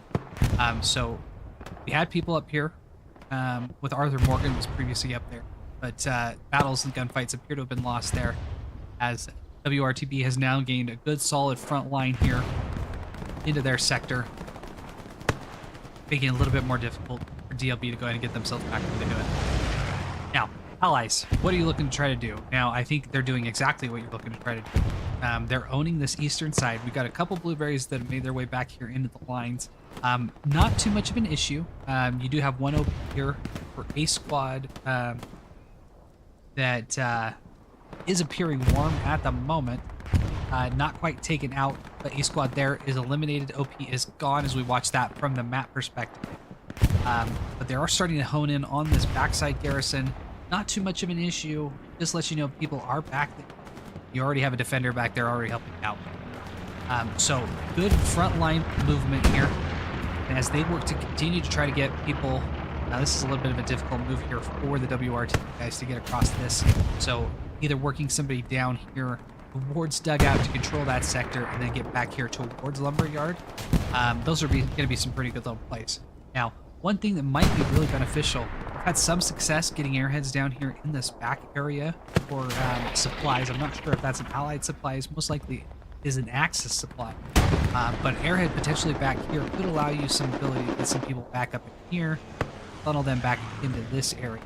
So we had people up here with Arthur Morgan was previously up there, but battles and gunfights appear to have been lost there, as WRTB has now gained a good solid front line here into their sector, making it a little bit more difficult for DLB to go ahead and get themselves back where they do it. Now, Allies, what are you looking to try to do? Now, I think they're doing exactly what you're looking to try to do. They're owning this eastern side. We've got a couple blueberries that have made their way back here into the lines. Not too much of an issue. You do have one open here for a squad that is appearing warm at the moment. Not quite taken out, but a squad there is eliminated. OP is gone as we watch that from the map perspective. But they are starting to hone in on this backside garrison. Not too much of an issue. Just lets you know people are back. You already have a defender back there already helping out. So good frontline movement here. And as they work to continue to try to get people, now this is a little bit of a difficult move here for the WRT guys to get across this. So either working somebody down here towards Dugout to control that sector and then get back here towards Lumberyard. Those are going to be some pretty good little plays. Now, one thing that might be really beneficial, I've had some success getting airheads down here in this back area for supplies. I'm not sure if that's an Allied supplies, most likely is an Axis supply. But airhead potentially back here could allow you some ability to get some people back up in here, funnel them back into this area.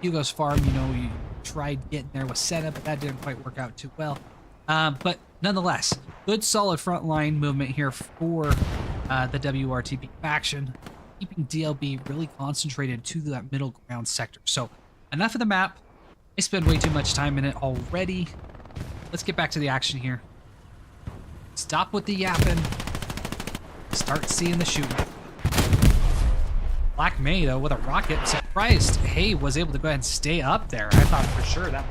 Hugo's Farm, you know, you tried getting there with setup, but that didn't quite work out too well. But nonetheless, good solid frontline movement here for the WRTB faction, keeping DLB really concentrated to that middle ground sector. So enough of the map. I spend way too much time in it already. Let's get back to the action here. Stop with the yapping. Start seeing the shooting. Black May, though, with a rocket. Surprised Hay was able to go ahead and stay up there. I thought for sure that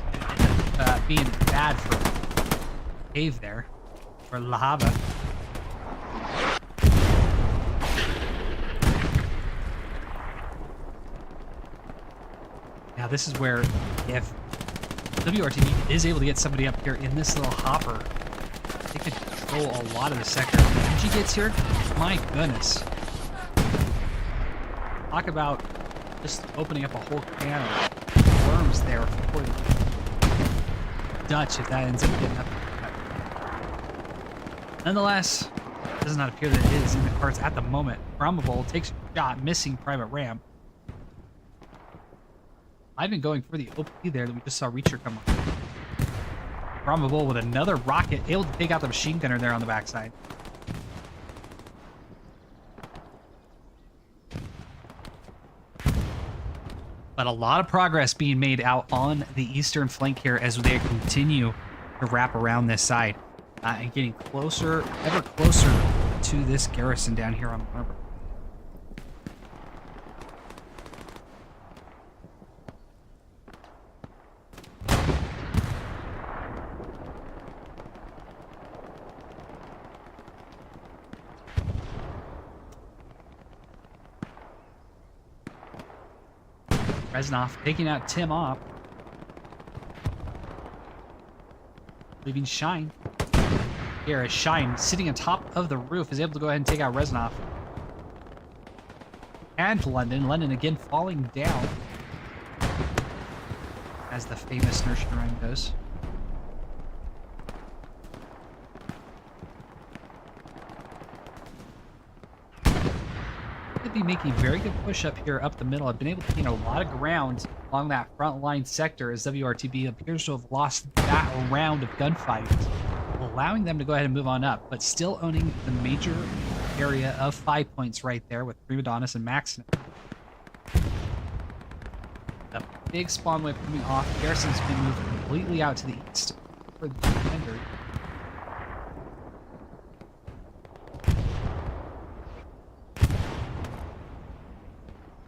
was being bad for Dave there, or Lahava. Now this is where if WRTB is able to get somebody up here in this little hopper, they could control a lot of the sector. When she gets here, my goodness. Talk about just opening up a whole can of worms there for the Dutch if that ends up getting up. Nonetheless, it does not appear that it is in the cards at the moment. Brahmavol takes a shot, missing Private Ram. I've been going for the OP there that we just saw Reacher come on. Brahmavol with another rocket, able to take out the machine gunner there on the backside. But a lot of progress being made out on the eastern flank here as they continue to wrap around this side. And getting closer, ever closer to this garrison down here on the harbor. Reznov taking out Tim Opp. Leaving Shine. Here as Shine, sitting on top of the roof, is able to go ahead and take out Reznov. And London. London again falling down. As the famous nursery rhyme goes. Could be making very good push up here up the middle. I've been able to gain a lot of ground along that front line sector as WRTB appears to have lost that round of gunfight, allowing them to go ahead and move on up, but still owning the major area of 5 points right there with Primadonnas and Maximum. The big spawn wave coming off. Garrison's been moved completely out to the east for the defender.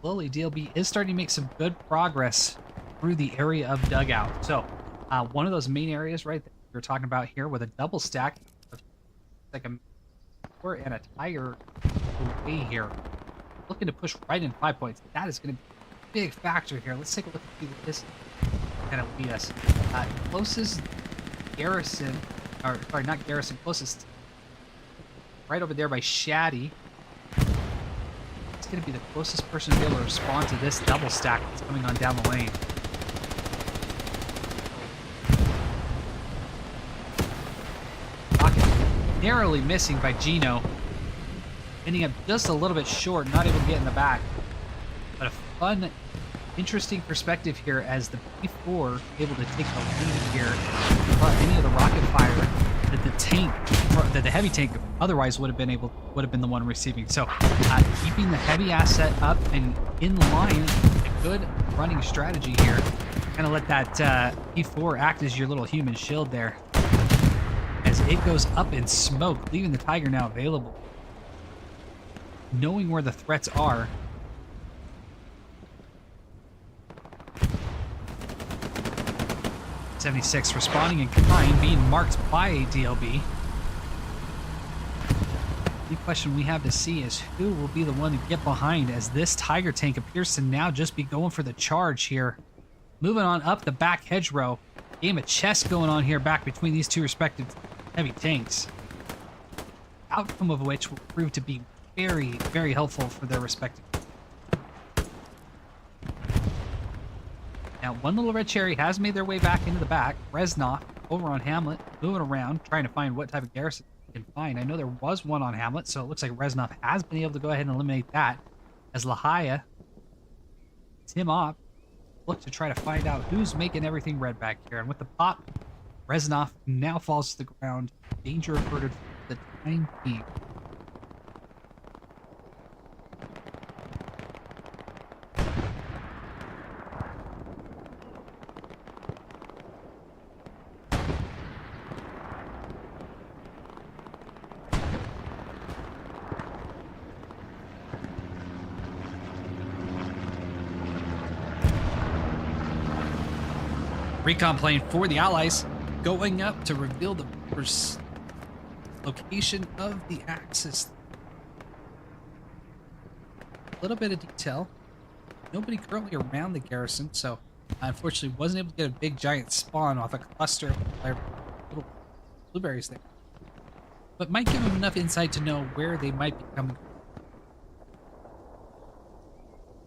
Slowly, DLB is starting to make some good progress through the area of dugout. So, one of those main areas right that we're talking about here with a double stack, like a and a tire away here, looking to push right in 5 points. That is going to be a big factor here. Let's take a look at this kind of lead us. Closest garrison, or sorry, not garrison, closest right over there by Shaddy. It's going to be the closest person to be able to respond to this double stack that's coming on down the lane. Narrowly missing by Gino, ending up just a little bit short, not able to get in the back. But a fun, interesting perspective here as the B4 able to take the lead here, but any of the rocket fire that the tank, that the heavy tank otherwise would have been the one receiving. So keeping the heavy asset up and in line, a good running strategy here. Kind of let that B4 act as your little human shield there. As it goes up in smoke, leaving the Tiger now available. Knowing where the threats are. .76 responding in kind, being marked by a DLB. The question we have to see is who will be the one to get behind as this Tiger tank appears to now just be going for the charge here. Moving on up the back hedgerow. Game of chess going on here back between these two respective heavy tanks. Outcome of which will prove to be very, very helpful for their respective. Now, one little red cherry has made their way back into the back. Reznov over on Hamlet, moving around, trying to find what type of garrison he can find. I know there was one on Hamlet, so it looks like Reznov has been able to go ahead and eliminate that. As Lahia, Tim Opp, look to try to find out who's making everything red back here. And with the pop, Reznov now falls to the ground. Danger averted for the time being. Recon plane for the Allies going up to reveal the location of the Axis. A little bit of detail. Nobody currently around the garrison, so unfortunately wasn't able to get a big giant spawn off a cluster of little blueberries there. but might give them enough insight to know where they might be coming.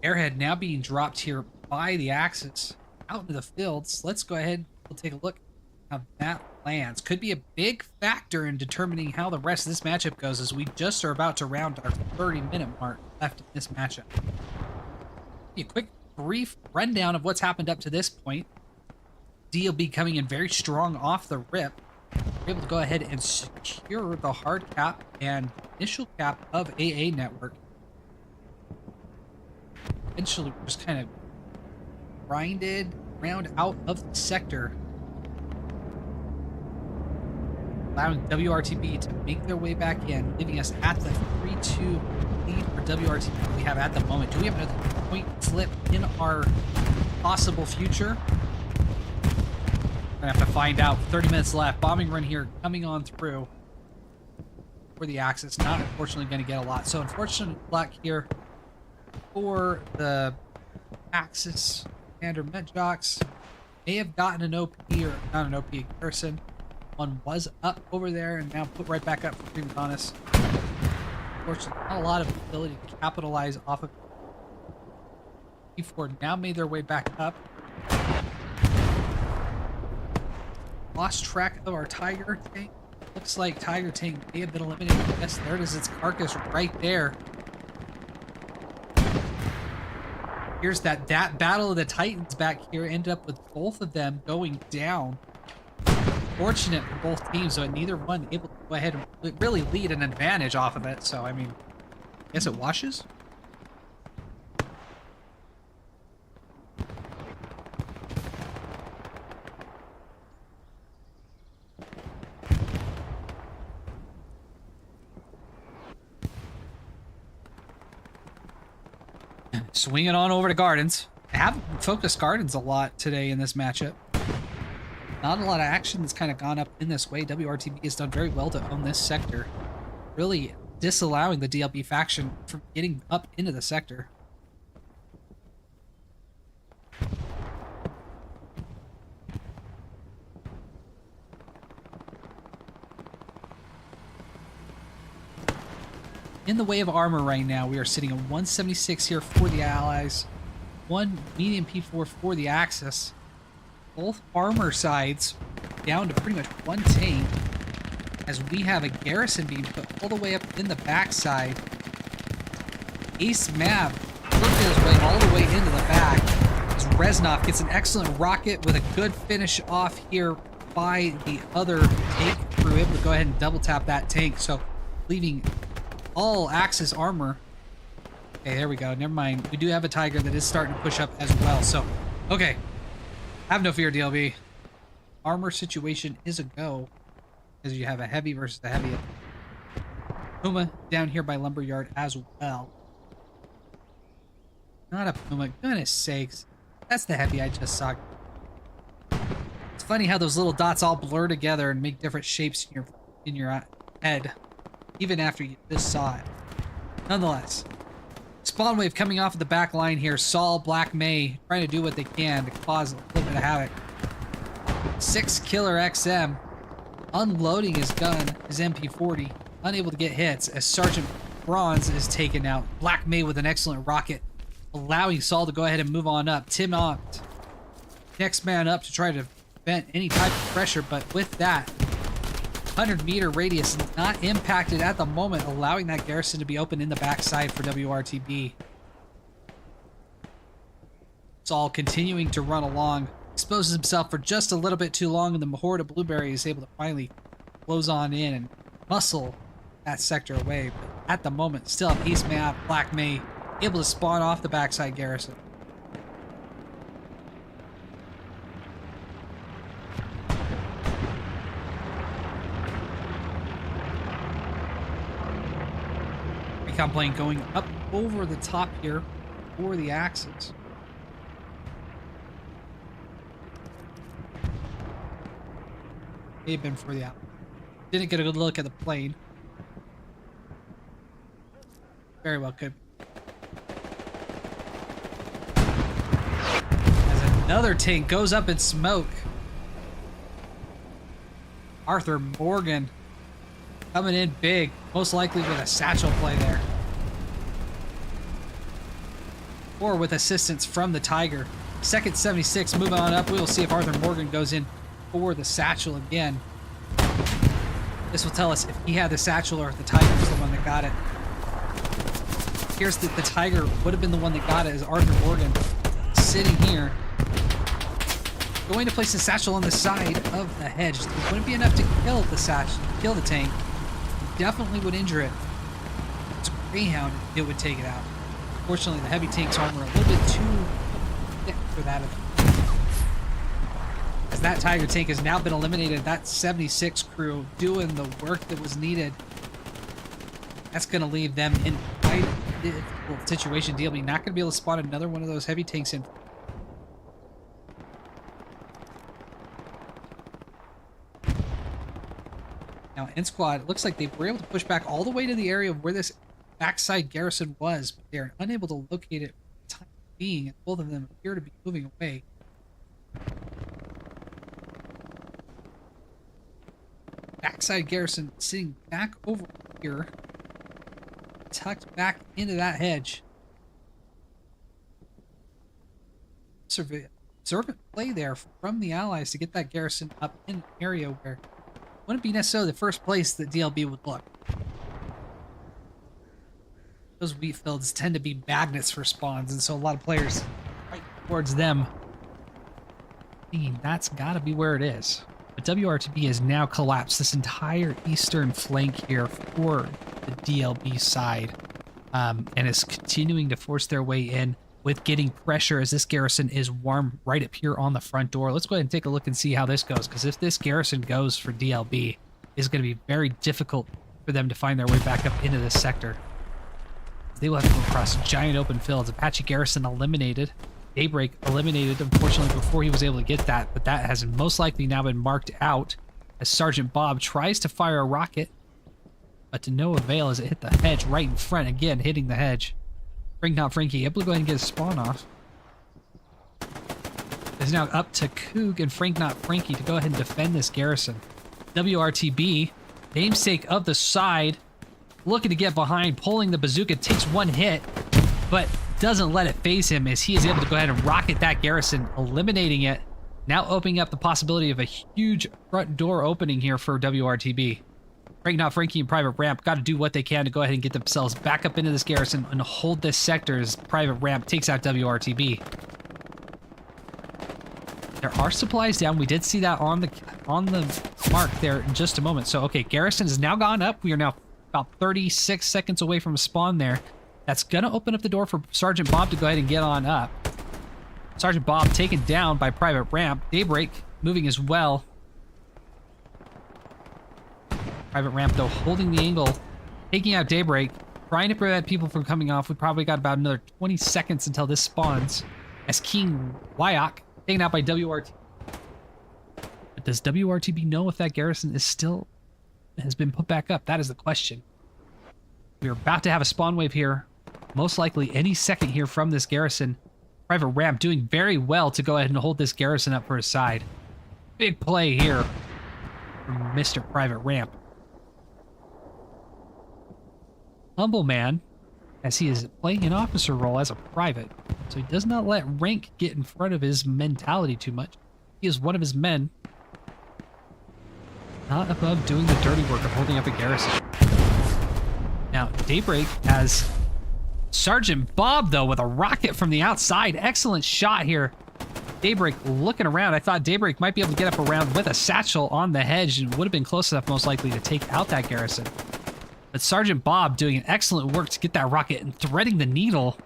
Airhead now being dropped here by the Axis out into the fields. Let's go ahead. We'll take a look at how that lands. Could be a big factor in determining how the rest of this matchup goes, as we just are about to round our 30-minute mark left in this matchup. A quick, brief rundown of what's happened up to this point. DLB coming in very strong off the rip. We're able to go ahead and secure the hard cap and initial cap of AA network. Eventually, we're just kind of grinded round out of the sector, allowing WRTB to make their way back in, leaving us at the 3-2 lead for WRTB we have at the moment. Do we have another point flip in our possible future? We're gonna have to find out. 30 minutes left. Bombing run here coming on through for the Axis. Not unfortunately going to get a lot. So unfortunate luck here for the Axis. Commander Medjocks may have gotten an OP, or not an OP, person. One was up over there and now put right back up for Prima Donnis. Unfortunately, not a lot of ability to capitalize off of P4 now made their way back up. Lost track of our Tiger tank. Looks like Tiger tank may have been eliminated. Yes, there it is, its carcass right there. Here's that Battle of the Titans back here. Ended up with both of them going down. Fortunate for both teams, so neither one able to go ahead and really lead an advantage off of it. So, I mean, I guess it washes. Swing it on over to Gardens. I haven't focused Gardens a lot today in this matchup. Not a lot of action that's kind of gone up in this way. WRTB has done very well to own this sector, really disallowing the DLB faction from getting up into the sector. In the way of armor right now, we are sitting at 176 here for the Allies, 1 medium P4 for the Axis. Both armor sides down to pretty much 1 tank, as we have a garrison being put all the way up in the backside. Ace Mav working his way all the way into the back, as Reznov gets an excellent rocket with a good finish off here by the other tank crew, able to go ahead and double tap that tank, so leaving all Axis armor. Okay, there we go. Never mind. We do have a Tiger that is starting to push up as well. So, okay. Have no fear, DLB. Armor situation is a go, as you have a heavy versus a heavy. Puma down here by Lumberyard as well. Not a Puma. Goodness sakes. That's the heavy I just saw. It's funny how those little dots all blur together and make different shapes in your head, even after you just saw it. Nonetheless, spawn wave coming off of the back line here. Saul, Black May trying to do what they can to cause a little bit of havoc. 6 Killer XM unloading his gun, his MP40, unable to get hits as Sergeant Bronze is taken out. Black May with an excellent rocket, allowing Saul to go ahead and move on up. Tim Opt, next man up to try to prevent any type of pressure, but with that 100-meter radius not impacted at the moment, allowing that garrison to be open in the backside for WRTB. Saul continuing to run along, exposes himself for just a little bit too long, and the Horde of Blueberry is able to finally close on in and muscle that sector away. But at the moment, still have Ace Map, Black May able to spawn off the backside garrison. Recon plane going up over the top here for the Axis. May have been for the out. Didn't get a good look at the plane. Very well could. As another tank goes up in smoke. Arthur Morgan coming in big, most likely with a satchel play there. Or with assistance from the Tiger. Second 76, moving on up. We'll see if Arthur Morgan goes in for the satchel again. This will tell us if he had the satchel or if the Tiger was the one that got it. Here's the Tiger would have been the one that got it, as Arthur Morgan sitting here. Going to place the satchel on the side of the hedge. It wouldn't be enough to kill the satchel, kill the tank. It definitely would injure it. It's a Greyhound, it would take it out. Unfortunately, the heavy tank's armor a little bit too thick for that. As that Tiger tank has now been eliminated, that 76 crew doing the work that was needed. That's going to leave them in quite a difficult situation. DLB not going to be able to spot another one of those heavy tanks in. Now, N Squad, it looks like they were able to push back all the way to the area of where this backside garrison was, but they're unable to locate it for the time being, and both of them appear to be moving away. Backside garrison sitting back over here, tucked back into that hedge. Observant play there from the Allies to get that garrison up in an area where it wouldn't be necessarily the first place that DLB would look. Those wheat fields tend to be magnets for spawns, and so a lot of players right towards them. That's got to be where it is. But WRTB has now collapsed this entire eastern flank here for the DLB side, and is continuing to force their way in with getting pressure as this garrison is warm right up here on the front door. Let's go ahead and take a look and see how this goes, because if this garrison goes for DLB, it's going to be very difficult for them to find their way back up into this sector. They will have to go across giant open fields. Apache garrison eliminated. Daybreak eliminated, unfortunately, before he was able to get that, but that has most likely now been marked out as Sergeant Bob tries to fire a rocket, but to no avail as it hit the hedge right in front, again hitting the hedge. Frank Not Frankie able to go ahead and get a spawn off. It's now up to Coog and Frank Not Frankie to go ahead and defend this garrison. WRTB, namesake of the side, looking to get behind, pulling the bazooka, takes one hit, but doesn't let it phase him as he is able to go ahead and rocket that garrison, eliminating it. Now opening up the possibility of a huge front door opening here for WRTB. Frank Not Frankie and Private Ramp got to do what they can to go ahead and get themselves back up into this garrison and hold this sector as Private Ramp takes out WRTB. There are supplies down. We did see that on the mark there in just a moment. So, okay, garrison has now gone up. We are now about 36 seconds away from a spawn there. That's going to open up the door for Sergeant Bob to go ahead and get on up. Sergeant Bob taken down by Private Ramp. Daybreak moving as well. Private Ramp, though, holding the angle, taking out Daybreak, trying to prevent people from coming off. We probably got about another 20 seconds until this spawns. As King Wyok taken out by WRTB. But does WRTB know if that garrison is still has been put back up? That is the question. We're about to have a spawn wave here, most likely any second here from this garrison. Private Ramp doing very well to go ahead and hold this garrison up for his side. Big play here from Mr. Private Ramp. Humble man, as he is playing an officer role as a private, so he does not let rank get in front of his mentality too much. He is one of his men, not above doing the dirty work of holding up a garrison. Now, Daybreak has Sergeant Bob, though, with a rocket from the outside. Excellent shot here. Daybreak looking around. I thought Daybreak might be able to get up around with a satchel on the hedge and would have been close enough, most likely, to take out that garrison. But Sergeant Bob doing an excellent work to get that rocket and threading the needle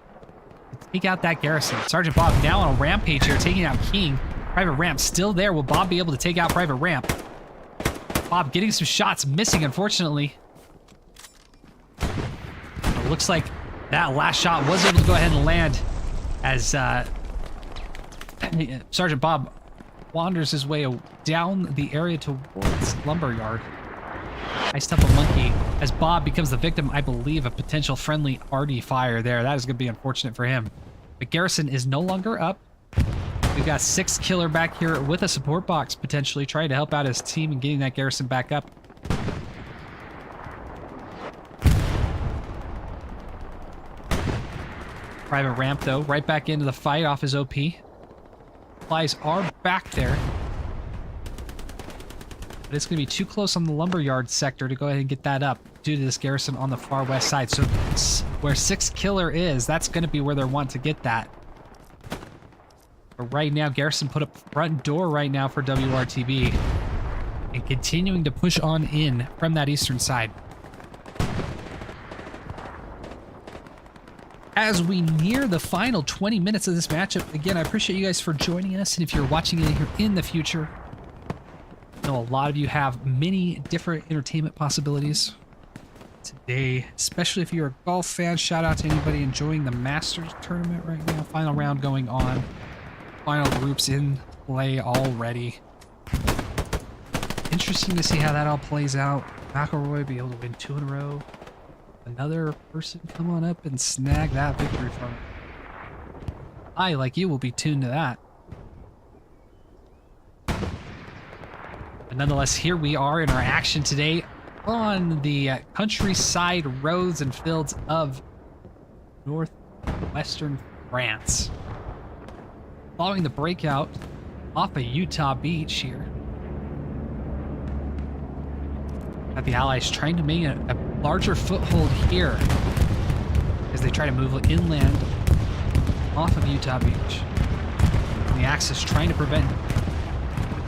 to take out that garrison. Sergeant Bob now on a rampage here, taking out King. Private Ramp still there. Will Bob be able to take out Private Ramp? Bob getting some shots, missing, unfortunately. It looks like that last shot was able to go ahead and land as Sergeant Bob wanders his way down the area towards Lumberyard. Iced up a monkey as Bob becomes the victim, I believe, of potential friendly arty fire there. That is going to be unfortunate for him. But garrison is no longer up. We've got 6 Killer back here with a support box, potentially trying to help out his team and getting that garrison back up. Private ramp, though, right back into the fight off his OP. Supplies are back there. But it's going to be too close on the lumberyard sector to go ahead and get that up due to this garrison on the far west side. So where 6 Killer is, that's going to be where they want to get that. But right now, garrison put up front door right now for WRTB. And continuing to push on in from that eastern side. As we near the final 20 minutes of this matchup, again, I appreciate you guys for joining us. And if you're watching it here in the future, I know a lot of you have many different entertainment possibilities today, especially if you're a golf fan. Shout out to anybody enjoying the Masters tournament right now. Final round going on. Final groups in play already. Interesting to see how that all plays out. McElroy be able to win 2 in a row. Another person come on up and snag that victory from him. I, like you, will be tuned to that. But nonetheless, here we are in our action today on the countryside roads and fields of northwestern France. Following the breakout off a Utah beach here. Got the Allies trying to make a larger foothold here as they try to move inland off of Utah Beach. And the Axis trying to prevent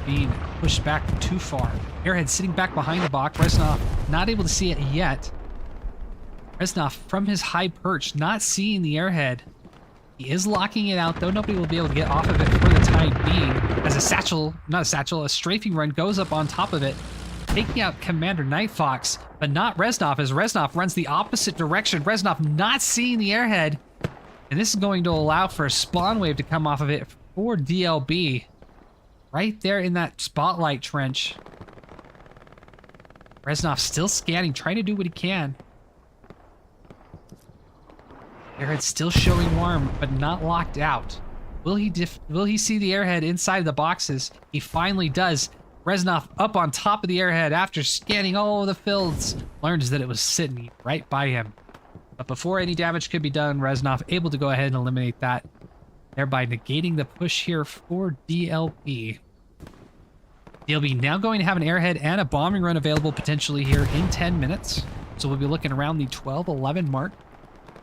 being pushed back too far. Airhead sitting back behind the Bach. Reznov not able to see it yet. Reznov from his high perch, not seeing the Airhead. He is locking it out, though. Nobody will be able to get off of it for the time being. As a strafing run goes up on top of it, taking out Commander Night Fox, but not Reznov, as Reznov runs the opposite direction. Reznov not seeing the Airhead, and this is going to allow for a spawn wave to come off of it for DLB. Right there in that spotlight trench. Reznov still scanning, trying to do what he can. Airhead still showing warm, but not locked out. Will he see the Airhead inside the boxes? He finally does. Reznov up on top of the Airhead after scanning all of the fields. Learns that it was sitting right by him. But before any damage could be done, Reznov able to go ahead and eliminate that, thereby negating the push here for DLB. DLB now going to have an Airhead and a bombing run available potentially here in 10 minutes. So we'll be looking around the 12-11 mark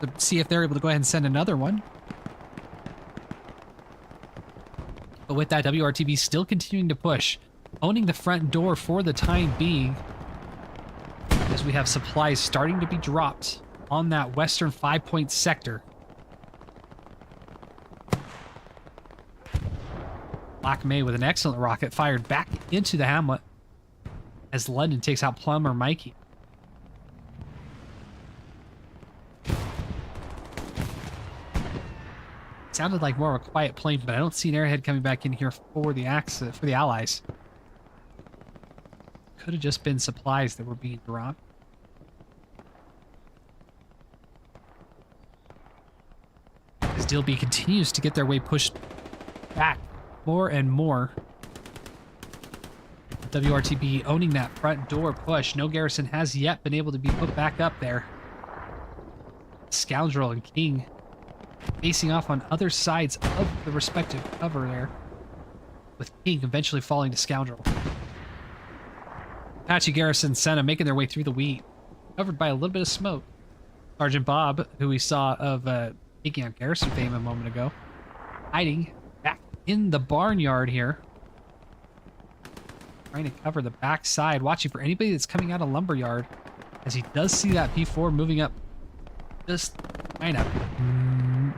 to see if they're able to go ahead and send another one. But with that, WRTB still continuing to push, owning the front door for the time being, as we have supplies starting to be dropped on that western 5-point sector. Black May with an excellent rocket fired back into the hamlet as London takes out Plumber Mikey. Sounded like more of a quiet plane, but I don't see an Airhead coming back in here for the Axis, for the Allies. Could have just been supplies that were being dropped. As DLB continues to get their way pushed back more and more. WRTB owning that front door push. No garrison has yet been able to be put back up there. Scoundrel and King facing off on other sides of the respective cover there, with King eventually falling to Scoundrel. Apache Garrison Senna making their way through the wheat, covered by a little bit of smoke. Sergeant Bob, who we saw of taking out Garrison fame a moment ago, hiding back in the barnyard here, trying to cover the backside, watching for anybody that's coming out of Lumberyard, as he does see that P4 moving up, just kind of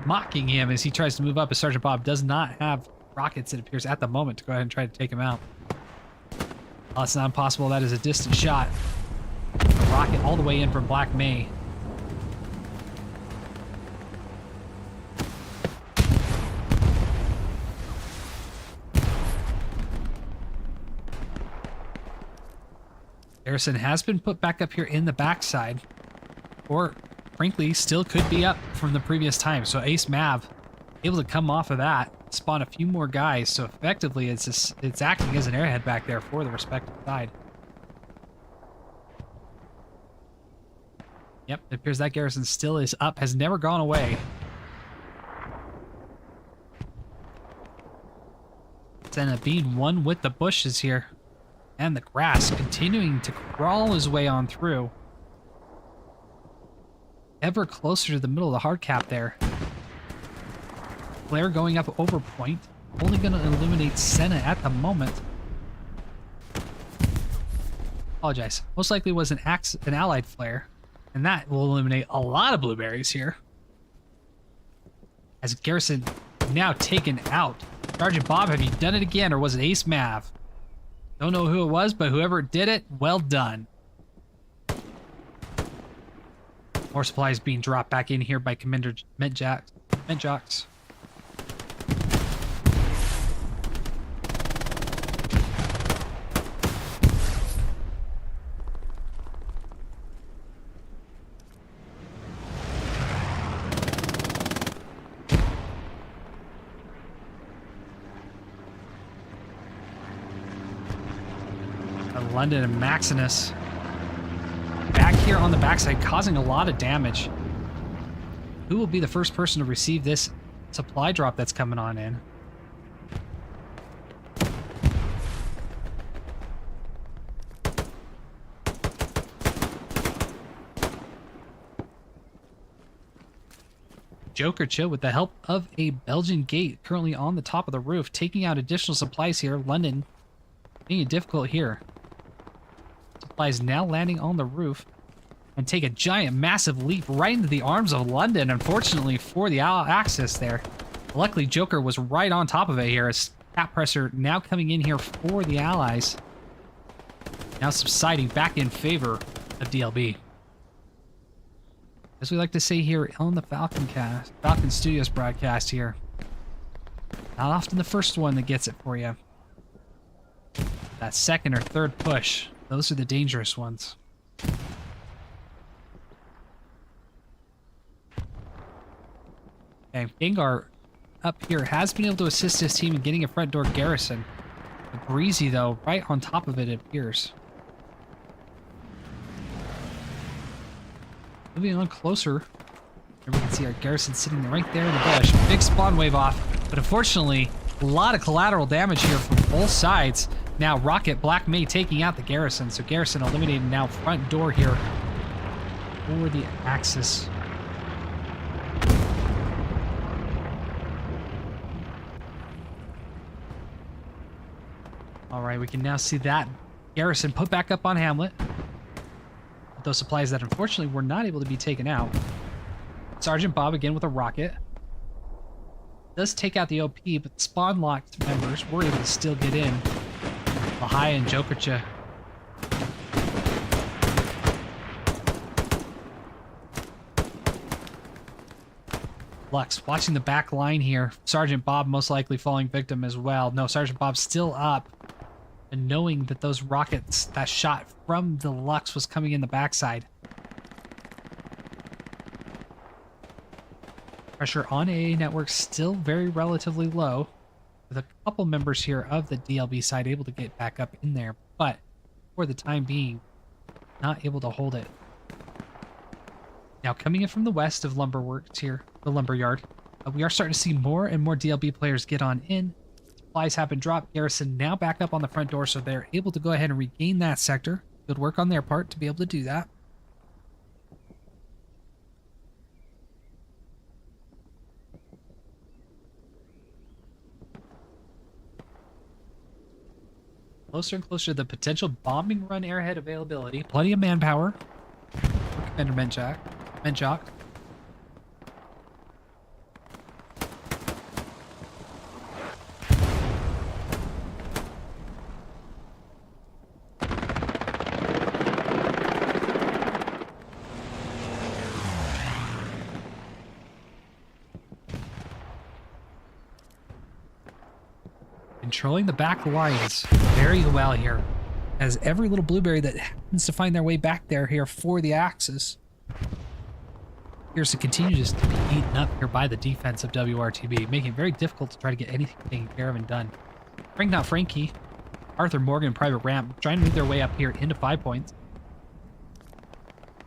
mocking him as he tries to move up, as Sergeant Bob does not have rockets, it appears, at the moment to go ahead and try to take him out. Well, it's not impossible. That is a distant shot. A rocket all the way in from Black May. Garrison has been put back up here in the backside, or frankly still could be up from the previous time. So Ace Mav able to come off of that, spawn a few more guys. So effectively it's acting as an Airhead back there for the respective side. Yep, it appears that garrison still is up, has never gone away. end up being one with the bushes here. And the grass continuing to crawl his way on through. Ever closer to the middle of the hard cap there. Flare going up over point. Only going to eliminate Senna at the moment. Apologize. Most likely was an allied flare. And that will eliminate a lot of blueberries here. As Garrison now taken out. Sergeant Bob, have you done it again, or was it Ace Mav? Don't know who it was, but whoever did it, well done. More supplies being dropped back in here by Commander Medjocks. London and Maximus back here on the backside, causing a lot of damage. Who will be the first person to receive this supply drop that's coming on in? Joker Chill, with the help of a Belgian gate currently on the top of the roof, taking out additional supplies here. London being difficult here. Supplies now landing on the roof and take a giant, massive leap right into the arms of London. Unfortunately for the Axis there. Luckily, Joker was right on top of it here. As Tap Pressure now coming in here for the Allies. Now subsiding back in favor of DLB. As we like to say here on the Falcon Studios broadcast here. Not often the first one that gets it for you. That second or third push. Those are the dangerous ones. Okay, Gengar up here has been able to assist his team in getting a front door garrison. The Breezy, though, right on top of it, it appears. Moving on closer. Here we can see our garrison sitting right there in the bush. Big spawn wave off, but unfortunately, a lot of collateral damage here from both sides. Now Rocket Black May taking out the garrison, so garrison eliminated now front door here for the Axis. All right, we can now see that garrison put back up on Hamlet. Those supplies that unfortunately were not able to be taken out. Sergeant Bob again with a rocket. Does take out the OP, but spawn locked members were able to still get in. Lahai and Jokercha. Lux watching the back line here. Sergeant Bob most likely falling victim as well. No, Sergeant Bob's still up. And knowing that those rockets, that shot from the Lux was coming in the backside. Pressure on AA network still very relatively low. With a couple members here of the DLB side able to get back up in there, but for the time being, not able to hold it. Now coming in from the west of Lumberworks here, the Lumberyard, we are starting to see more and more DLB players get on in. Supplies have been dropped. Garrison now back up on the front door, so they're able to go ahead and regain that sector. Good work on their part to be able to do that. Closer and closer to the potential bombing run airhead availability. Plenty of manpower for Commander Menjock. Controlling the back lines very well here, as every little blueberry that happens to find their way back there here for the Axis appears to continue just to be eaten up here by the defense of WRTB, making it very difficult to try to get anything taken care of and done. Frank Not Frankie, Arthur Morgan, Private Ramp, trying to move their way up here into 5 points.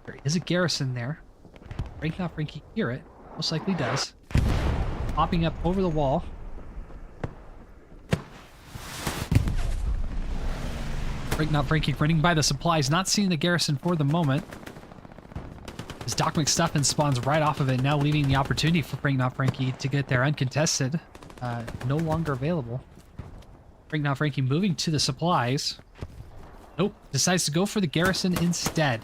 There is a garrison there. Frank Not Frankie hear it, most likely does. Popping up over the wall. Not Frankie running by the supplies, not seeing the garrison for the moment. As Doc McStuffin spawns right off of it, now leaving the opportunity for Not Frankie to get there uncontested. No longer available. Not Frankie moving to the supplies. Nope, decides to go for the garrison instead.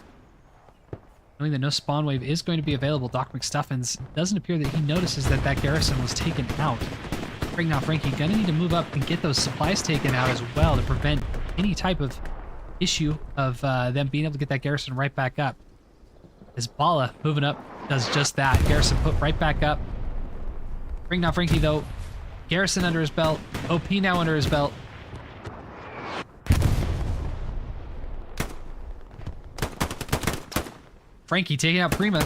Knowing that no spawn wave is going to be available, Doc McStuffins doesn't appear that he notices that that garrison was taken out. Not Frankie gonna need to move up and get those supplies taken out as well to prevent any type of issue of them being able to get that garrison right back up. As Bala moving up does just that. Garrison put right back up. Not Frankie though, garrison under his belt, OP now under his belt. Frankie taking out Prima.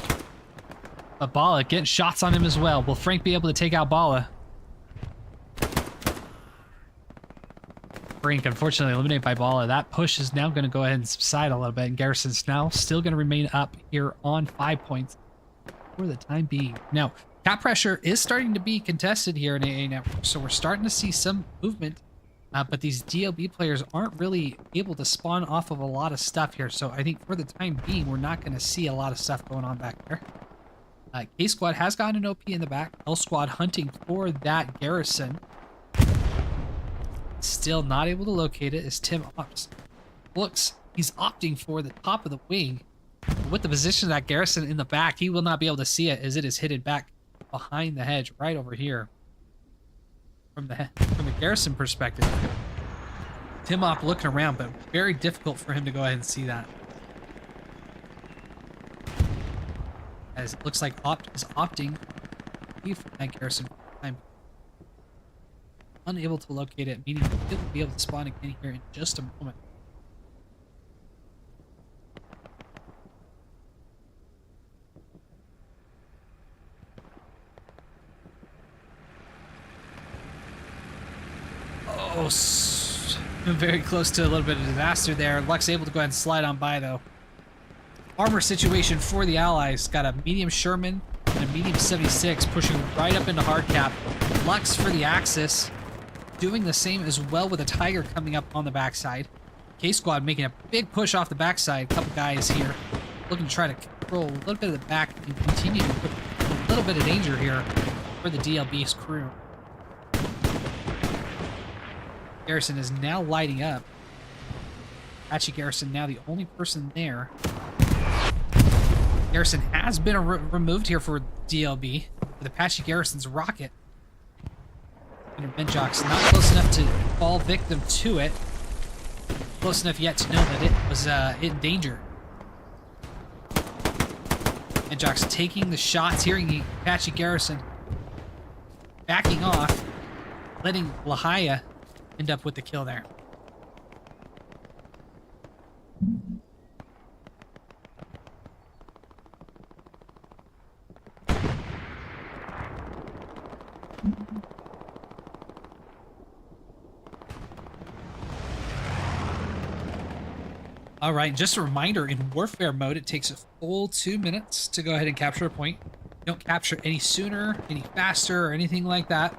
But Bala getting shots on him as well. Will Frank be able to take out Bala? Frank unfortunately eliminated by Bala. That push is now going to go ahead and subside a little bit. And Garrison's now still going to remain up here on 5 points for the time being. Now, cap pressure is starting to be contested here in AA Network. So we're starting to see some movement. But these DLB players aren't really able to spawn off of a lot of stuff here. So I think for the time being, we're not going to see a lot of stuff going on back there. K Squad has gotten an OP in the back. L Squad hunting for that garrison. Still not able to locate it as Tim opts. Looks, he's opting for the top of the wing. With the position of that garrison in the back, he will not be able to see it as it is hidden back behind the hedge right over here. From the garrison perspective, Tim Op looking around, but very difficult for him to go ahead and see that. As it looks like Opt is opting to leave that garrison for the time. Unable to locate it, meaning he'll be able to spawn again here in just a moment. Oh, very close to a little bit of disaster there. Luck's able to go ahead and slide on by, though. Armor situation for the Allies. Got a medium Sherman and a medium 76 pushing right up into hard cap. Lux for the Axis. Doing the same as well with a Tiger coming up on the backside. K-Squad making a big push off the backside. A couple guys here looking to try to control a little bit of the back and continue to put a little bit of danger here for the DLB's crew. Garrison is now lighting up. Apache Garrison now the only person there. Garrison has been removed here for DLB with Apache Garrison's rocket. And Benjock's not close enough to fall victim to it. Close enough yet to know that it was in danger. Benjock's taking the shots, hearing the Apache Garrison backing off, letting Lahia end up with the kill there. All right, just a reminder, in warfare mode, it takes a full 2 minutes to go ahead and capture a point. You don't capture any sooner, any faster, or anything like that.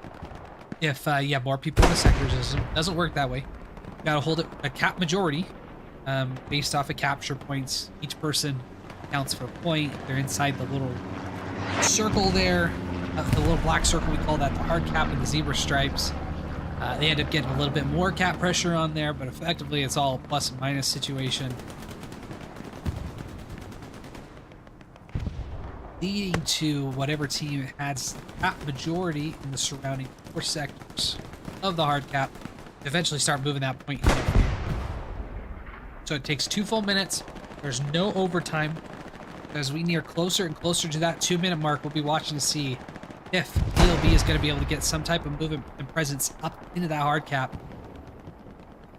If you have more people in the sectors, it doesn't work that way. You gotta hold it a cap majority based off of capture points. Each person counts for a point. They're inside the little circle there, the little black circle, we call that the hard cap and the zebra stripes. They end up getting a little bit more cap pressure on there, but effectively it's all a plus and minus situation. Leading to whatever team has cap majority in the surrounding 4 sectors of the hard cap to eventually start moving that point in. So it takes 2 full minutes. There's no overtime. As we near closer and closer to that 2-minute mark, we'll be watching to see if DLB is going to be able to get some type of movement and presence up into that hard cap.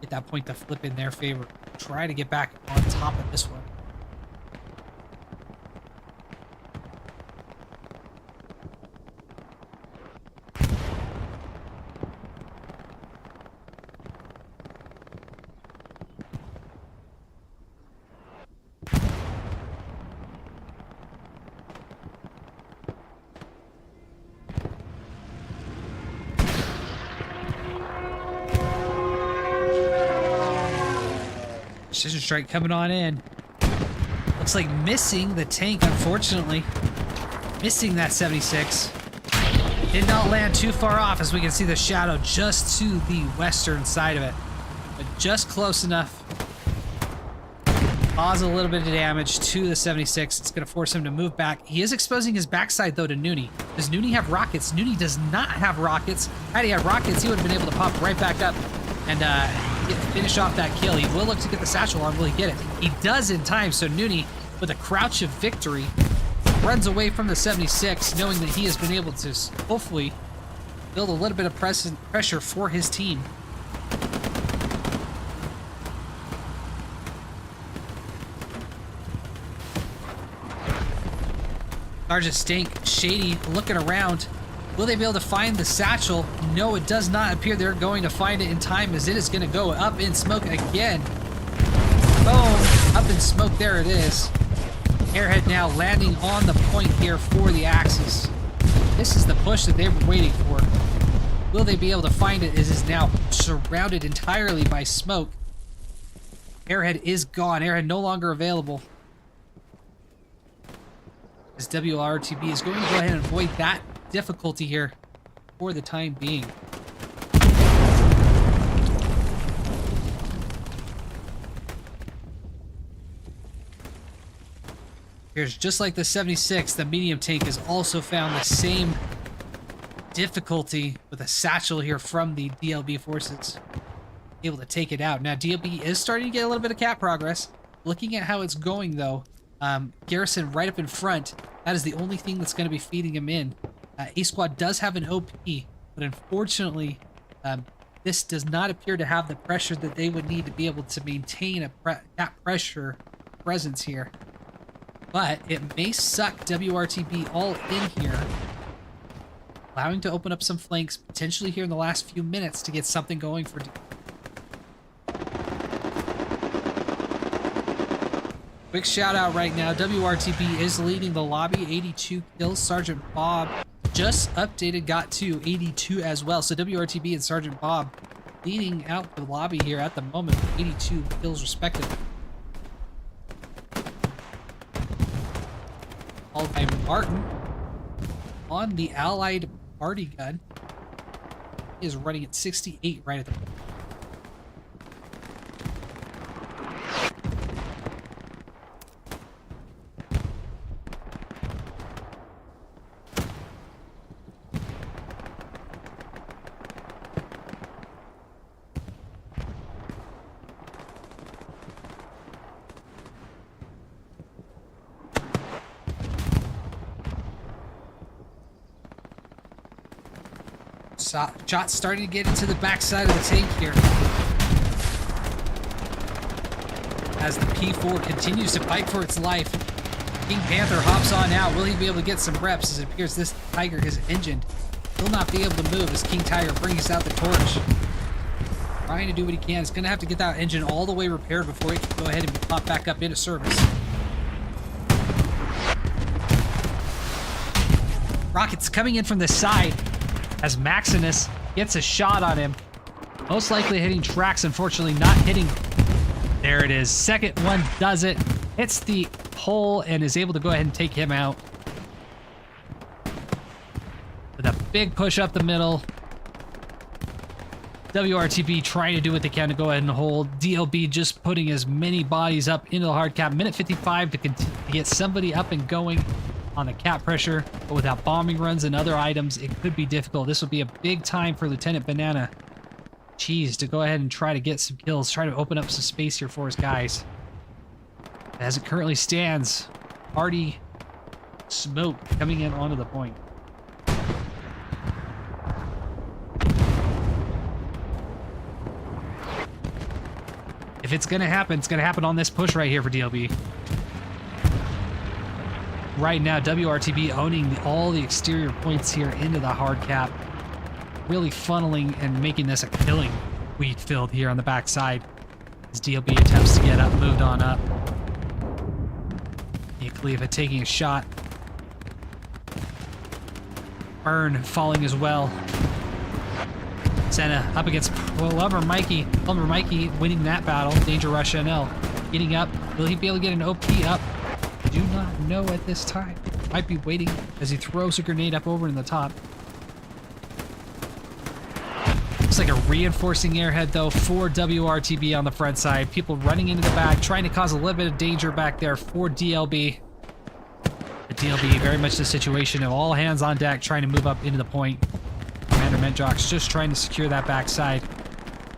Get that point to flip in their favor. Try to get back on top of this one. Precision strike coming on in. Looks like missing the tank, unfortunately. Missing that 76. Did not land too far off, as we can see the shadow just to the western side of it. But just close enough. Cause a little bit of damage to the 76. It's going to force him to move back. He is exposing his backside, though, to Noonie. Does Noonie have rockets? Noonie does not have rockets. Had he had rockets, he would have been able to pop right back up and finish off that kill. He will look to get the satchel arm. Will he get it? He does in time, so Noonie, with a crouch of victory, runs away from the 76, knowing that he has been able to hopefully build a little bit of pressure for his team. Sergeant Stink, Shady, looking around. Will they be able to find the satchel? No, it does not appear they're going to find it in time, as it is going to go up in smoke again. Boom! Up in smoke, there it is. Airhead now landing on the point here for the Axis. This is the push that they were waiting for. Will they be able to find it? It is now surrounded entirely by smoke. Airhead is gone. Airhead no longer available. As WRTB is going to go ahead and avoid that difficulty here for the time being. Here's just like the 76, the medium tank has also found the same difficulty with a satchel here from the DLB forces. Able to take it out. Now DLB is starting to get a little bit of cap progress. Looking at how it's going though, Garrison right up in front, that is the only thing that's going to be feeding him in. A Squad does have an OP, but unfortunately, this does not appear to have the pressure that they would need to be able to maintain a cap pressure presence here. But it may suck WRTB all in here, allowing to open up some flanks potentially here in the last few minutes to get something going for. Quick shout out right now, WRTB is leading the lobby, 82 kills. Sergeant Bob just updated, got to 82 as well. So WRTB and Sergeant Bob leading out the lobby here at the moment, 82 kills respectively. Followed by Martin on the Allied party gun. He is running at 68 right at the moment. Shots starting to get into the backside of the tank here. As the P4 continues to fight for its life. King Panther hops on out. Will he be able to get some reps? As it appears this Tiger is engined. He'll not be able to move as King Tiger brings out the torch. Trying to do what he can. He's going to have to get that engine all the way repaired before he can go ahead and pop back up into service. Rockets coming in from the side. As Maximus gets a shot on him. Most likely hitting tracks, unfortunately not hitting. There it is. Second one does it. Hits the hole and is able to go ahead and take him out. With a big push up the middle. WRTB trying to do what they can to go ahead and hold. DLB just putting as many bodies up into the hard cap. Minute 55 to get somebody up and going on the cap pressure, but without bombing runs and other items, it could be difficult. This will be a big time for Lieutenant Banana Cheese to go ahead and try to get some kills, try to open up some space here for his guys. As it currently stands, party smoke coming in onto the point. If it's gonna happen, it's gonna happen on this push right here for DLB. Right now, WRTB owning all the exterior points here into the hard cap. Really funneling and making this a killing wheat field here on the backside. As DLB attempts to get up, moved on up. Khalifa taking a shot. Burn falling as well. Senna up against Plumber Mikey. Plumber Mikey winning that battle. Danger Rush NL. Getting up. Will he be able to get an OP up? Do not know at this time. Might be waiting as he throws a grenade up over in the top. Looks like a reinforcing airhead though for WRTB on the front side. People running into the back, trying to cause a little bit of danger back there for DLB. The DLB very much the situation of all hands on deck trying to move up into the point. Commander Medjox just trying to secure that backside.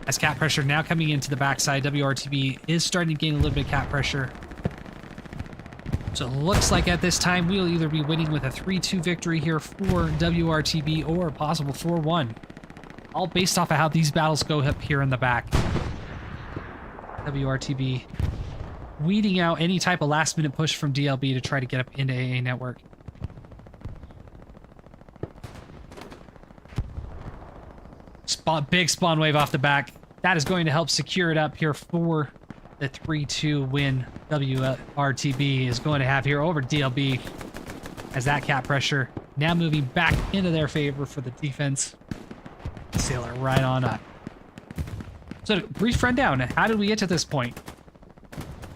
As cap pressure now coming into the backside, WRTB is starting to gain a little bit of cap pressure. So it looks like at this time we'll either be winning with a 3-2 victory here for WRTB or a possible 4-1. All based off of how these battles go up here in the back. WRTB weeding out any type of last minute push from DLB to try to get up into AA network. Big spawn wave off the back. That is going to help secure it up here for the 3-2 win WRTB is going to have here over DLB, as that cap pressure now moving back into their favor for the defense. Sailor right on up. So brief rundown, how did we get to this point?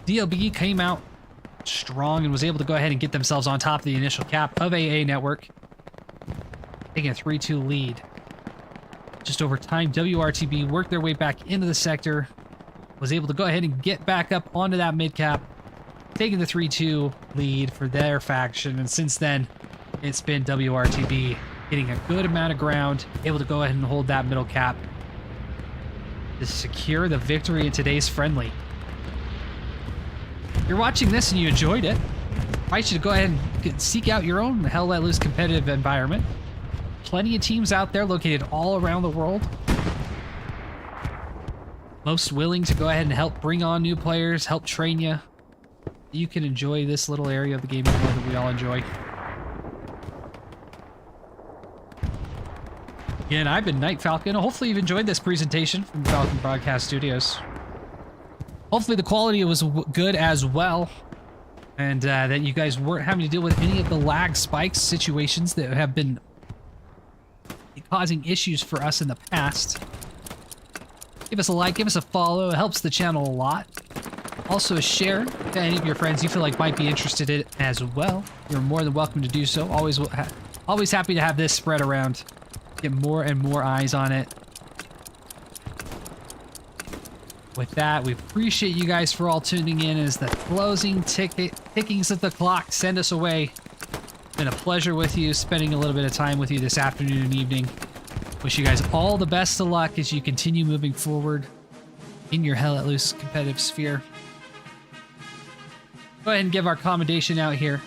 DLB came out strong and was able to go ahead and get themselves on top of the initial cap of AA network, taking a 3-2 lead. Just over time, WRTB worked their way back into the sector, was able to go ahead and get back up onto that mid cap, taking the 3-2 lead for their faction, and since then, it's been WRTB getting a good amount of ground, able to go ahead and hold that middle cap to secure the victory in today's friendly. If you're watching this and you enjoyed it, I invite you to go ahead and seek out your own Hell Let Loose competitive environment. Plenty of teams out there located all around the world. Most willing to go ahead and help bring on new players, help train you. You can enjoy this little area of the gaming world that we all enjoy. Again, I've been Night Falcon. Hopefully you've enjoyed this presentation from the Falcon Broadcast Studios. Hopefully the quality was good as well, and that you guys weren't having to deal with any of the lag spikes situations that have been causing issues for us in the past. Give us a like, give us a follow. It helps the channel a lot. Also share to any of your friends you feel like might be interested in it as well. You're more than welcome to do so. Always happy to have this spread around. Get more and more eyes on it. With that, we appreciate you guys for all tuning in as the closing tickings of the clock send us away. It's been a pleasure with you, spending a little bit of time with you this afternoon and evening. Wish you guys all the best of luck as you continue moving forward in your Hell Let Loose competitive sphere. Go ahead and give our commendation out here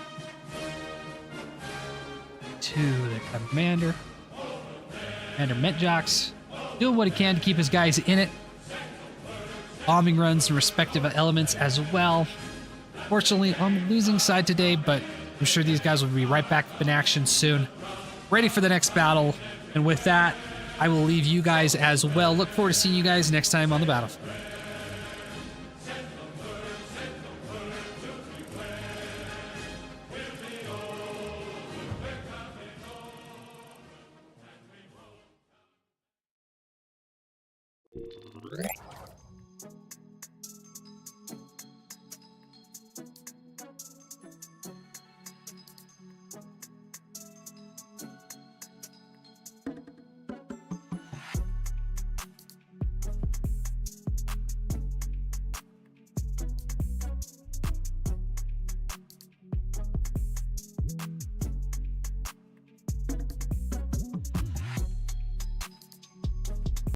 to the Commander Metjox, doing what he can to keep his guys in it. Bombing runs and respective elements as well. Fortunately, on the losing side today, but I'm sure these guys will be right back in action soon. Ready for the next battle. And with that, I will leave you guys as well. Look forward to seeing you guys next time on the battlefield.